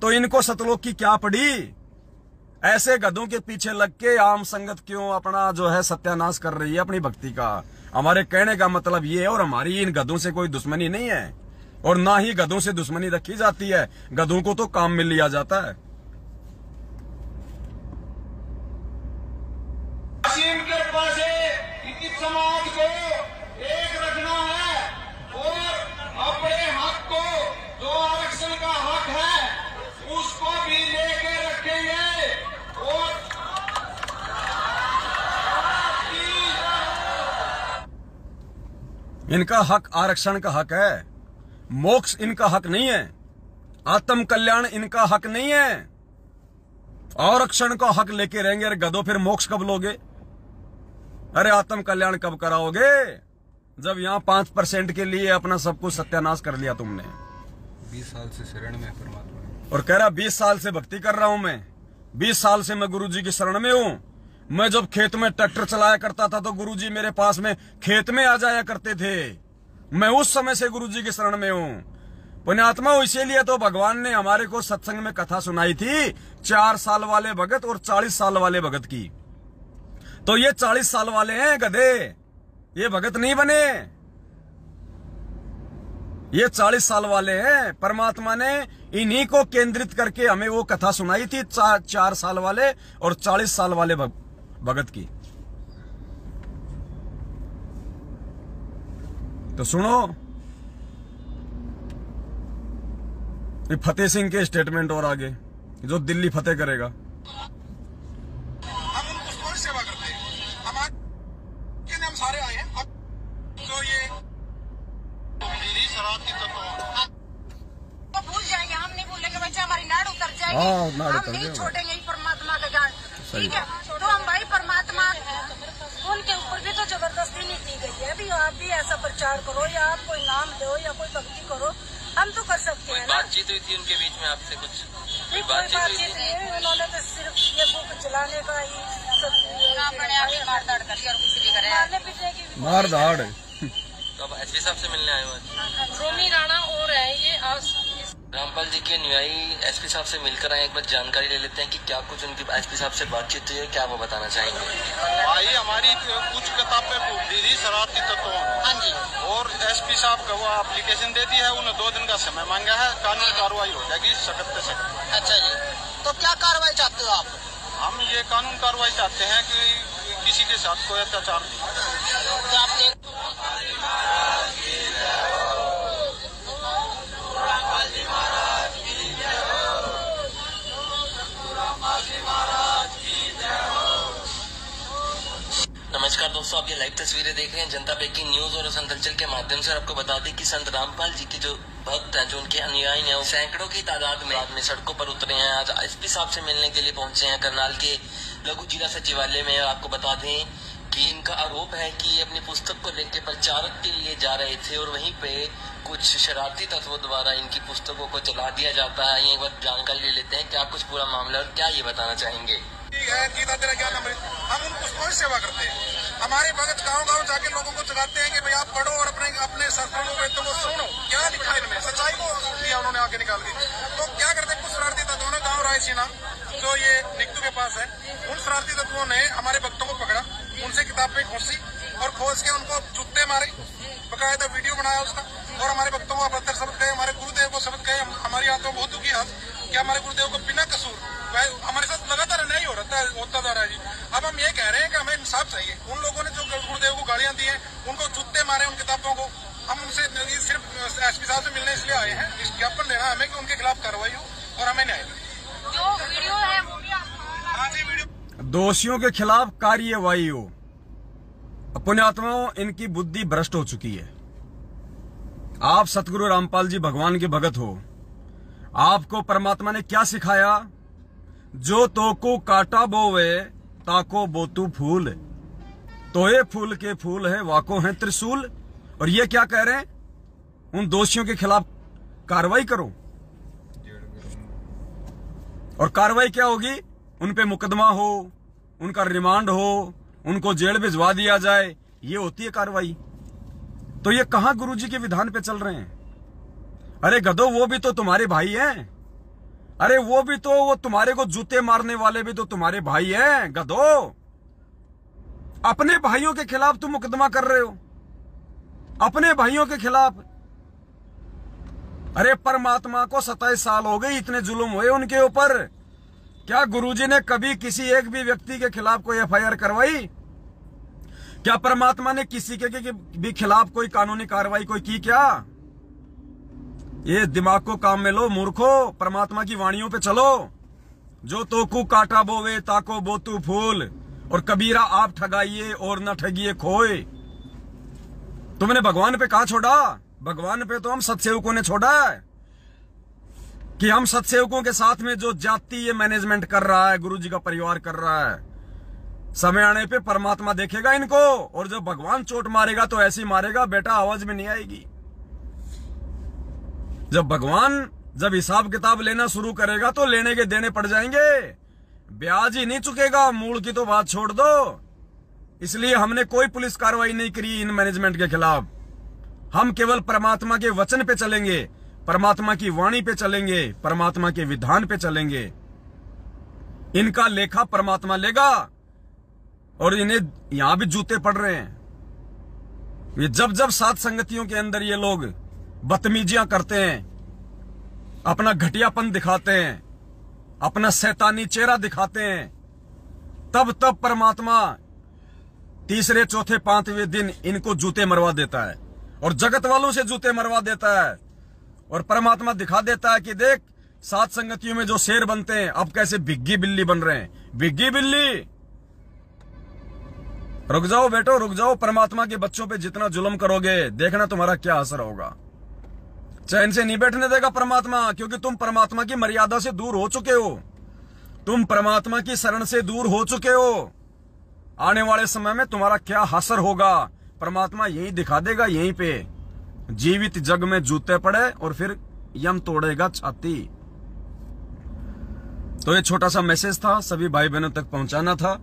तो इनको सतलोक की क्या पड़ी? ऐसे गधों के पीछे लग के आम संगत क्यों अपना जो है सत्यानाश कर रही है अपनी भक्ति का? हमारे कहने का मतलब ये है, और हमारी इन गधों से कोई दुश्मनी नहीं है और ना ही गधों से दुश्मनी रखी जाती है। गधों को तो काम में लिया जाता है। इनके पास इनकी समाज को एक रखना है और अपने हक को, जो आरक्षण का हक है, उसको भी लेके रखेंगे। और इनका हक आरक्षण का हक है, मोक्ष इनका हक नहीं है, आत्म कल्याण इनका हक नहीं है। आरक्षण का हक लेके रहेंगे। अरे गधों फिर मोक्ष कब लोगे? अरे आत्म कल्याण कब कराओगे? जब यहाँ 5% के लिए अपना सब कुछ सत्यानाश कर लिया तुमने। 20 साल से शरण में परमात्मा, और कह रहा 20 साल से भक्ति कर रहा हूं मैं, 20 साल से मैं गुरुजी की शरण में हूं। मैं जब खेत में ट्रैक्टर चलाया करता था तो गुरुजी मेरे पास में खेत में आ जाया करते थे। मैं उस समय से गुरुजी की शरण में हूं। पुण्यात्मा, इसीलिए तो भगवान ने हमारे को सत्संग में कथा सुनाई थी 4 साल वाले भगत और 40 साल वाले भगत की। तो ये 40 साल वाले हैं गधे, ये भगत नहीं बने, ये 40 साल वाले हैं। परमात्मा ने इन्हीं को केंद्रित करके हमें वो कथा सुनाई थी 4 साल वाले और 40 साल वाले भगत की। तो सुनो, ये फतेह सिंह के स्टेटमेंट और आगे, जो दिल्ली फतेह करेगा। हम उनको कौन सेवा करते हैं? हमारे हम सारे आए हैं। अब तो ये शरारती तो भूल जाएंगे, हम नहीं भूलेंगे बच्चे, हमारी नाड़ उतर जाएगी। हाँ, नाड़ हम उतर नहीं जाएगी। छोड़ेंगे ही परमात्मा का ज्ञान, ठीक है? तो हम भाई परमात्मा, उनके ऊपर भी तो जबरदस्ती नहीं की गई है। अभी आप भी ऐसा प्रचार करो या आप कोई नाम दो या कोई भक्ति करो, हम तो कर सकते हैं ना। बातचीत हुई थी उनके बीच में आपसे कुछ? नहीं, कोई बातचीत नहीं। उन्होंने तो सिर्फ ये बुक चलाने का ही सब मारधाड़ कर दिया और कुछ नहीं करे। मारने पीटने की मारधाड़। तो अब एसपी साहब से मिलने आए हुए रोमी राणा और है ये। रामपाल जी के अनुयायी एसपी साहब से मिलकर आए, एक बार जानकारी ले लेते हैं कि क्या कुछ उनकी एसपी साहब से बातचीत हुई है, क्या वो बताना चाहेंगे? भाई हमारी कुछ किताबें दी थी शरारती तत्वों। हाँ जी। और एसपी साहब का वो एप्लीकेशन दे दी है, उन्हें 2 दिन का समय मांगा है। कानूनी कार्रवाई हो जाएगी सख्त से सख्त। अच्छा जी, तो क्या कार्रवाई चाहते हो आप? हम ये कानून कार्रवाई चाहते हैं कि किसी के साथ कोई अत्याचार नहीं। क्या आपने नमस्कार दोस्तों, आप ये लाइव तस्वीरें देख रहे हैं जनता ब्रेकिंग न्यूज और हलचल के माध्यम से। आपको बता दें कि संत रामपाल जी के जो भक्त हैं, जो उनके अनुयायी हैं, वो सैकड़ों की तादाद में सड़कों पर उतरे हैं। आज एसपी साहब से मिलने के लिए पहुंचे हैं करनाल के लघु जिला सचिवालय में। आपको बता दें कि इनका आरोप है कि ये अपनी पुस्तक को लेकर प्रचारक के लिए जा रहे थे और वहीं पे कुछ शरारती तत्वों द्वारा इनकी पुस्तकों को जला दिया जाता है। एक बार जानकारी ले लेते हैं क्या कुछ पूरा मामला और क्या ये बताना चाहेंगे। गीता तेरा ज्ञान अमृत, हम उनको कौन सेवा करते हैं? हमारे भगत गांव-गांव जाके लोगों को जगाते हैं कि भाई आप पढ़ो और अपने सरपंचों वेदों को सुनो। क्या लिखा है इनमें? सच्चाई को दिया उन्होंने आगे निकाल के। तो क्या करते कुछ शरारती तत्वों ने गाँव रायसीना जो ये निकटू के पास है, उन शरारती तत्वों ने हमारे भक्तों को पकड़ा, उनसे किताब पे घुसी और खोज के उनको जूते मारे, बकायदा वीडियो बनाया उसका, और हमारे भक्तों को अभद्र शब्द कहे, हमारे गुरुदेव को शब्द कहे। हमारी आत्मा बहुत दुखी आज कि हमारे गुरुदेव को बिना कसूर हमारे साथ लगातार अन्याय होता जा रहा है जी। अब हम ये कह रहे हैं कि हमें इंसाफ चाहिए। उन लोगों ने जो गुरुदेव को गालियां दी हैं, उनको जूते मारे, उन किताबों को, हम उनसे सिर्फ एसपी साहब से मिलने इसलिए आए हैं, इस ज्ञापन देना हमें कि उनके खिलाफ कार्रवाई हो और हमें न्याय मिले। जो वीडियो है वो भी हाँ जी, वीडियो दोषियों के खिलाफ कार्यवाही हो। पुण्यात्माओं, इनकी बुद्धि भ्रष्ट हो चुकी है। आप सतगुरु रामपाल जी भगवान के भगत हो, आपको परमात्मा ने क्या सिखाया? जो तोको काटा बोवे ताको बोतू फूल, तोए फूल के फूल है वाको है त्रिशूल। और ये क्या कह रहे हैं? उन दोषियों के खिलाफ कार्रवाई करो। और कार्रवाई क्या होगी? उन पे मुकदमा हो, उनका रिमांड हो, उनको जेल भिजवा दिया जाए, ये होती है कार्रवाई। तो ये कहां गुरुजी के विधान पे चल रहे हैं? अरे गधो, वो भी तो तुम्हारे भाई हैं। अरे वो तुम्हारे को जूते मारने वाले भी तो तुम्हारे भाई हैं गधो। अपने भाइयों के खिलाफ तुम मुकदमा कर रहे हो, अपने भाइयों के खिलाफ। अरे परमात्मा को 27 साल हो गए, इतने जुल्म हुए उनके ऊपर। क्या गुरुजी ने कभी किसी एक भी व्यक्ति के खिलाफ कोई एफआईआर करवाई? क्या परमात्मा ने किसी के भी खिलाफ कोई कानूनी कार्रवाई कोई की क्या? ये दिमाग को काम में लो मूर्खो, परमात्मा की वाणियों पे चलो। जो तोकू काटा बोवे ताको बोतू फूल, और कबीरा आप ठगाइए और न ठगिए खोए। तुमने भगवान पे कहां छोड़ा? भगवान पे तो हम सत्सेवकों ने छोड़ा है कि हम सत्सेवकों के साथ में जो जाति ये मैनेजमेंट कर रहा है, गुरुजी का परिवार कर रहा है, समय आने पे परमात्मा देखेगा इनको। और जब भगवान चोट मारेगा तो ऐसी मारेगा बेटा, आवाज में नहीं आएगी। जब भगवान हिसाब किताब लेना शुरू करेगा तो लेने के देने पड़ जाएंगे, ब्याज ही नहीं चुकेगा। मूल की तो बात छोड़ दो। इसलिए हमने कोई पुलिस कार्रवाई नहीं करी इन मैनेजमेंट के खिलाफ। हम केवल परमात्मा के वचन पे चलेंगे, परमात्मा की वाणी पे चलेंगे, परमात्मा के विधान पे चलेंगे। इनका लेखा परमात्मा लेगा। और इन्हें यहां भी जूते पड़ रहे हैं। ये जब सात संगतियों के अंदर ये लोग बदतमीजियां करते हैं, अपना घटियापन दिखाते हैं, अपना शैतानी चेहरा दिखाते हैं, तब परमात्मा तीसरे चौथे पांचवें दिन इनको जूते मरवा देता है और जगत वालों से जूते मरवा देता है। और परमात्मा दिखा देता है कि देख, सात संगतियों में जो शेर बनते हैं अब कैसे भिग्गी बिल्ली बन रहे हैं। भिग्गी बिल्ली, रुक जाओ बेटो, रुक जाओ। परमात्मा के बच्चों पे जितना जुल्म करोगे देखना तुम्हारा क्या असर होगा। चैन से नहीं बैठने देगा परमात्मा, क्योंकि तुम परमात्मा की मर्यादा से दूर हो चुके हो, तुम परमात्मा की शरण से दूर हो चुके हो। आने वाले समय में तुम्हारा क्या असर होगा परमात्मा यही दिखा देगा। यहीं पे जीवित जग में जूते पड़े और फिर यम तोड़ेगा छाती। तो ये छोटा सा मैसेज था, सभी भाई बहनों तक पहुंचाना था।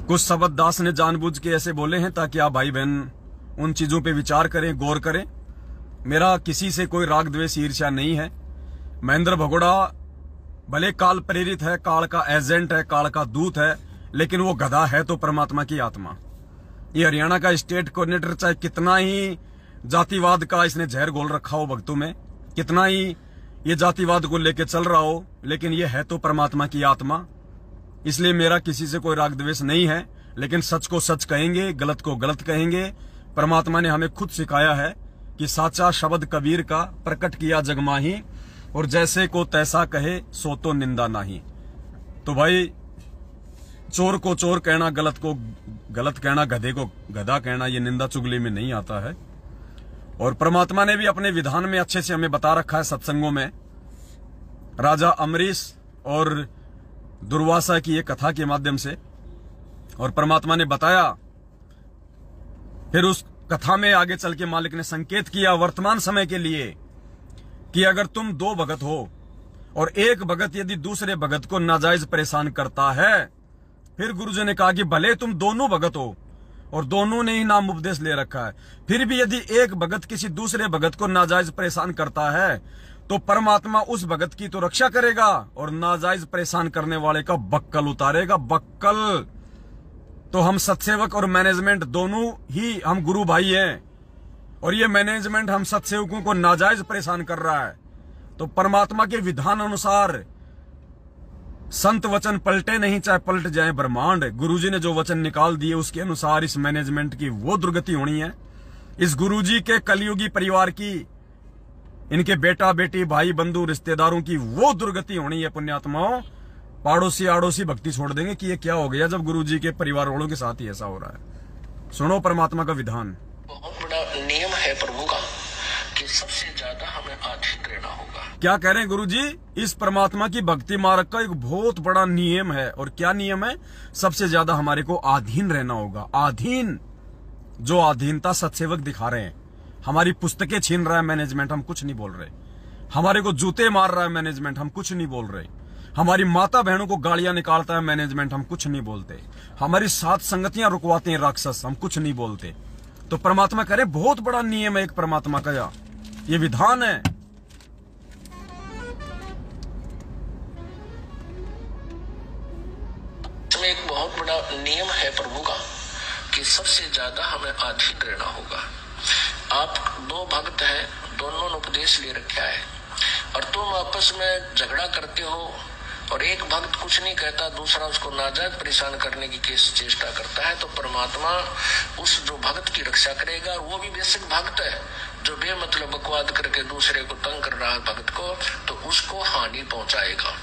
कुछ शब्द दास ने जानबूझ के ऐसे बोले हैं ताकि आप भाई बहन उन चीजों पे विचार करें, गौर करें। मेरा किसी से कोई राग द्वेष ईर्ष्या नहीं है। महेंद्र भगोड़ा भले काल प्रेरित है, काल का एजेंट है, काल का दूत है, लेकिन वो गधा है तो परमात्मा की आत्मा। ये हरियाणा का स्टेट कोऑर्डिनेटर चाहे कितना ही जातिवाद का इसने जहर घोल रखा हो भक्तों में, कितना ही ये जातिवाद को लेके चल रहा हो, लेकिन ये है तो परमात्मा की आत्मा। इसलिए मेरा किसी से कोई राग द्वेष नहीं है, लेकिन सच को सच कहेंगे, गलत को गलत कहेंगे। परमात्मा ने हमें खुद सिखाया है कि साचा शब्द कबीर का प्रकट किया जग माही, और जैसे को तैसा कहे सो तो निंदा नहीं। तो भाई, चोर को चोर कहना, गलत को गलत कहना, गधे को गधा कहना, ये निंदा चुगली में नहीं आता है। और परमात्मा ने भी अपने विधान में अच्छे से हमें बता रखा है सत्संगों में। राजा अमरीश और दुर्वासा की एक कथा के माध्यम से, और परमात्मा ने बताया, फिर उस कथा में आगे चल के मालिक ने संकेत किया वर्तमान समय के लिए कि अगर तुम दो भगत हो और एक भगत यदि दूसरे भगत को नाजायज परेशान करता है फिर गुरुजी ने कहा कि भले तुम दोनों भगत हो और दोनों ने ही नाम उपदेश ले रखा है, फिर भी यदि एक भगत किसी दूसरे भगत को नाजायज परेशान करता है तो परमात्मा उस भगत की तो रक्षा करेगा और नाजायज परेशान करने वाले का बक्कल उतारेगा। बक्कल तो हम सत्सेवक और मैनेजमेंट दोनों ही हम गुरु भाई हैं, और ये मैनेजमेंट हम सत्सेवकों को नाजायज परेशान कर रहा है तो परमात्मा के विधान अनुसार संत वचन पलटे नहीं, चाहे पलट जाए ब्रह्मांड। गुरुजी ने जो वचन निकाल दिए उसके अनुसार इस मैनेजमेंट की वो दुर्गति होनी है। इस गुरुजी के कलयुगी परिवार की, इनके बेटा बेटी भाई बंधु रिश्तेदारों की वो दुर्गति होनी है। पुण्यात्माओं, पाड़ोसी आड़ोसी भक्ति छोड़ देंगे कि ये क्या हो गया जब गुरुजी के परिवार वालों के साथ ही ऐसा हो रहा है। सुनो परमात्मा का विधान। बहुत बड़ा नियम है प्रभु का कि सबसे ज्यादा हमें अधीन रहना होगा। क्या कह रहे हैं गुरुजी? इस परमात्मा की भक्ति मार्ग का एक बहुत बड़ा नियम है। और क्या नियम है? सबसे ज्यादा हमारे को अधीन रहना होगा। अधीन, जो अधीनता सत्सेवक दिखा रहे हैं। हमारी पुस्तकें छीन रहा है मैनेजमेंट, हम कुछ नहीं बोल रहे। हमारे को जूते मार रहा है मैनेजमेंट, हम कुछ नहीं बोल रहे। हमारी माता बहनों को गालियां निकालता है मैनेजमेंट, हम कुछ नहीं बोलते। हमारी साथ संगतियां रुकवाते हैं राक्षस, हम कुछ नहीं बोलते। तो परमात्मा करे बहुत बड़ा नियम है एक परमात्मा का, ये विधान है। इसमें एक बहुत बड़ा नियम है प्रभु का कि सबसे ज्यादा हमें अधीन रहना होगा। आप दो भक्त हैं, दोनों ने उपदेश ले रखा है और तुम आपस में झगड़ा करते हो और एक भक्त कुछ नहीं कहता, दूसरा उसको नाजायज परेशान करने की चेष्टा करता है, तो परमात्मा उस जो भक्त की रक्षा करेगा। और वो भी बेसिक भक्त है जो बेमतलब बकवाद करके दूसरे को तंग कर रहा है भक्त को, तो उसको हानि पहुंचाएगा,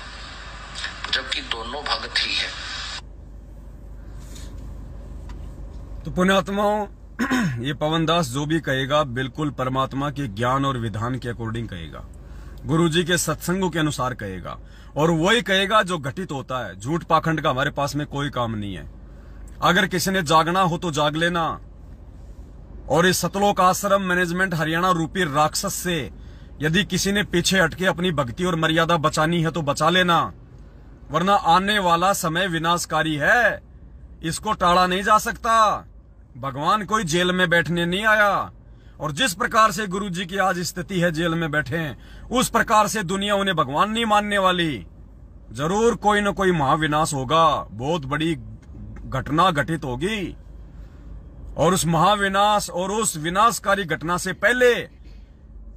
जबकि दोनों भक्त ही है। तो पुण्यात्माओं, ये पवनदास जो भी कहेगा बिल्कुल परमात्मा के ज्ञान और विधान के अकॉर्डिंग कहेगा, गुरुजी के सत्संगों के अनुसार कहेगा, और वही कहेगा जो घटित होता है। झूठ पाखंड का हमारे पास में कोई काम नहीं है। अगर किसी ने जागना हो तो जाग लेना, और इस सतलोक आश्रम मैनेजमेंट हरियाणा रूपी राक्षस से यदि किसी ने पीछे हटके अपनी भक्ति और मर्यादा बचानी है तो बचा लेना, वरना आने वाला समय विनाशकारी है, इसको टाला नहीं जा सकता। भगवान कोई जेल में बैठने नहीं आया, और जिस प्रकार से गुरुजी की आज स्थिति है जेल में बैठे हैं, उस प्रकार से दुनिया उन्हें भगवान नहीं मानने वाली। जरूर कोई न कोई महाविनाश होगा, बहुत बड़ी घटना घटित होगी, और उस महाविनाश और उस विनाशकारी घटना से पहले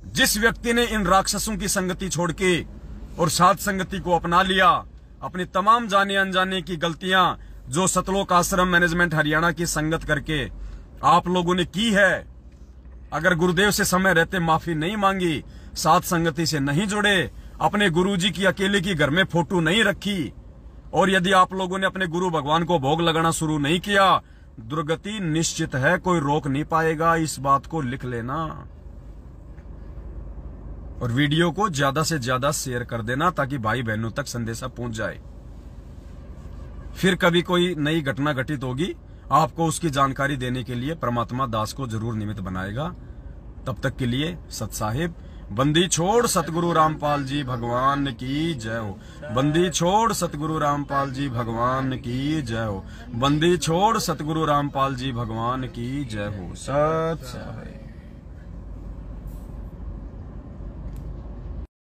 जिस व्यक्ति ने इन राक्षसों की संगति छोड़ के और साध संगति को अपना लिया, अपनी तमाम जाने अनजाने की गलतियां जो सतलोक आश्रम मैनेजमेंट हरियाणा की संगत करके आप लोगों ने की है, अगर गुरुदेव से समय रहते माफी नहीं मांगी, साथ संगति से नहीं जुड़े, अपने गुरुजी की अकेले की घर में फोटो नहीं रखी, और यदि आप लोगों ने अपने गुरु भगवान को भोग लगाना शुरू नहीं किया, दुर्गति निश्चित है, कोई रोक नहीं पाएगा। इस बात को लिख लेना, और वीडियो को ज्यादा से ज्यादा शेयर कर देना ताकि भाई बहनों तक संदेशा पहुंच जाए। फिर कभी कोई नई घटना घटित होगी, आपको उसकी जानकारी देने के लिए परमात्मा दास को जरूर निमित्त बनाएगा। तब तक के लिए सत साहिब, बंदी छोड़ सतगुरु रामपाल जी भगवान की जय हो। बंदी छोड़ सतगुरु रामपाल जी भगवान की जय हो। बंदी छोड़ सतगुरु रामपाल जी भगवान की जय हो। सत साहिब।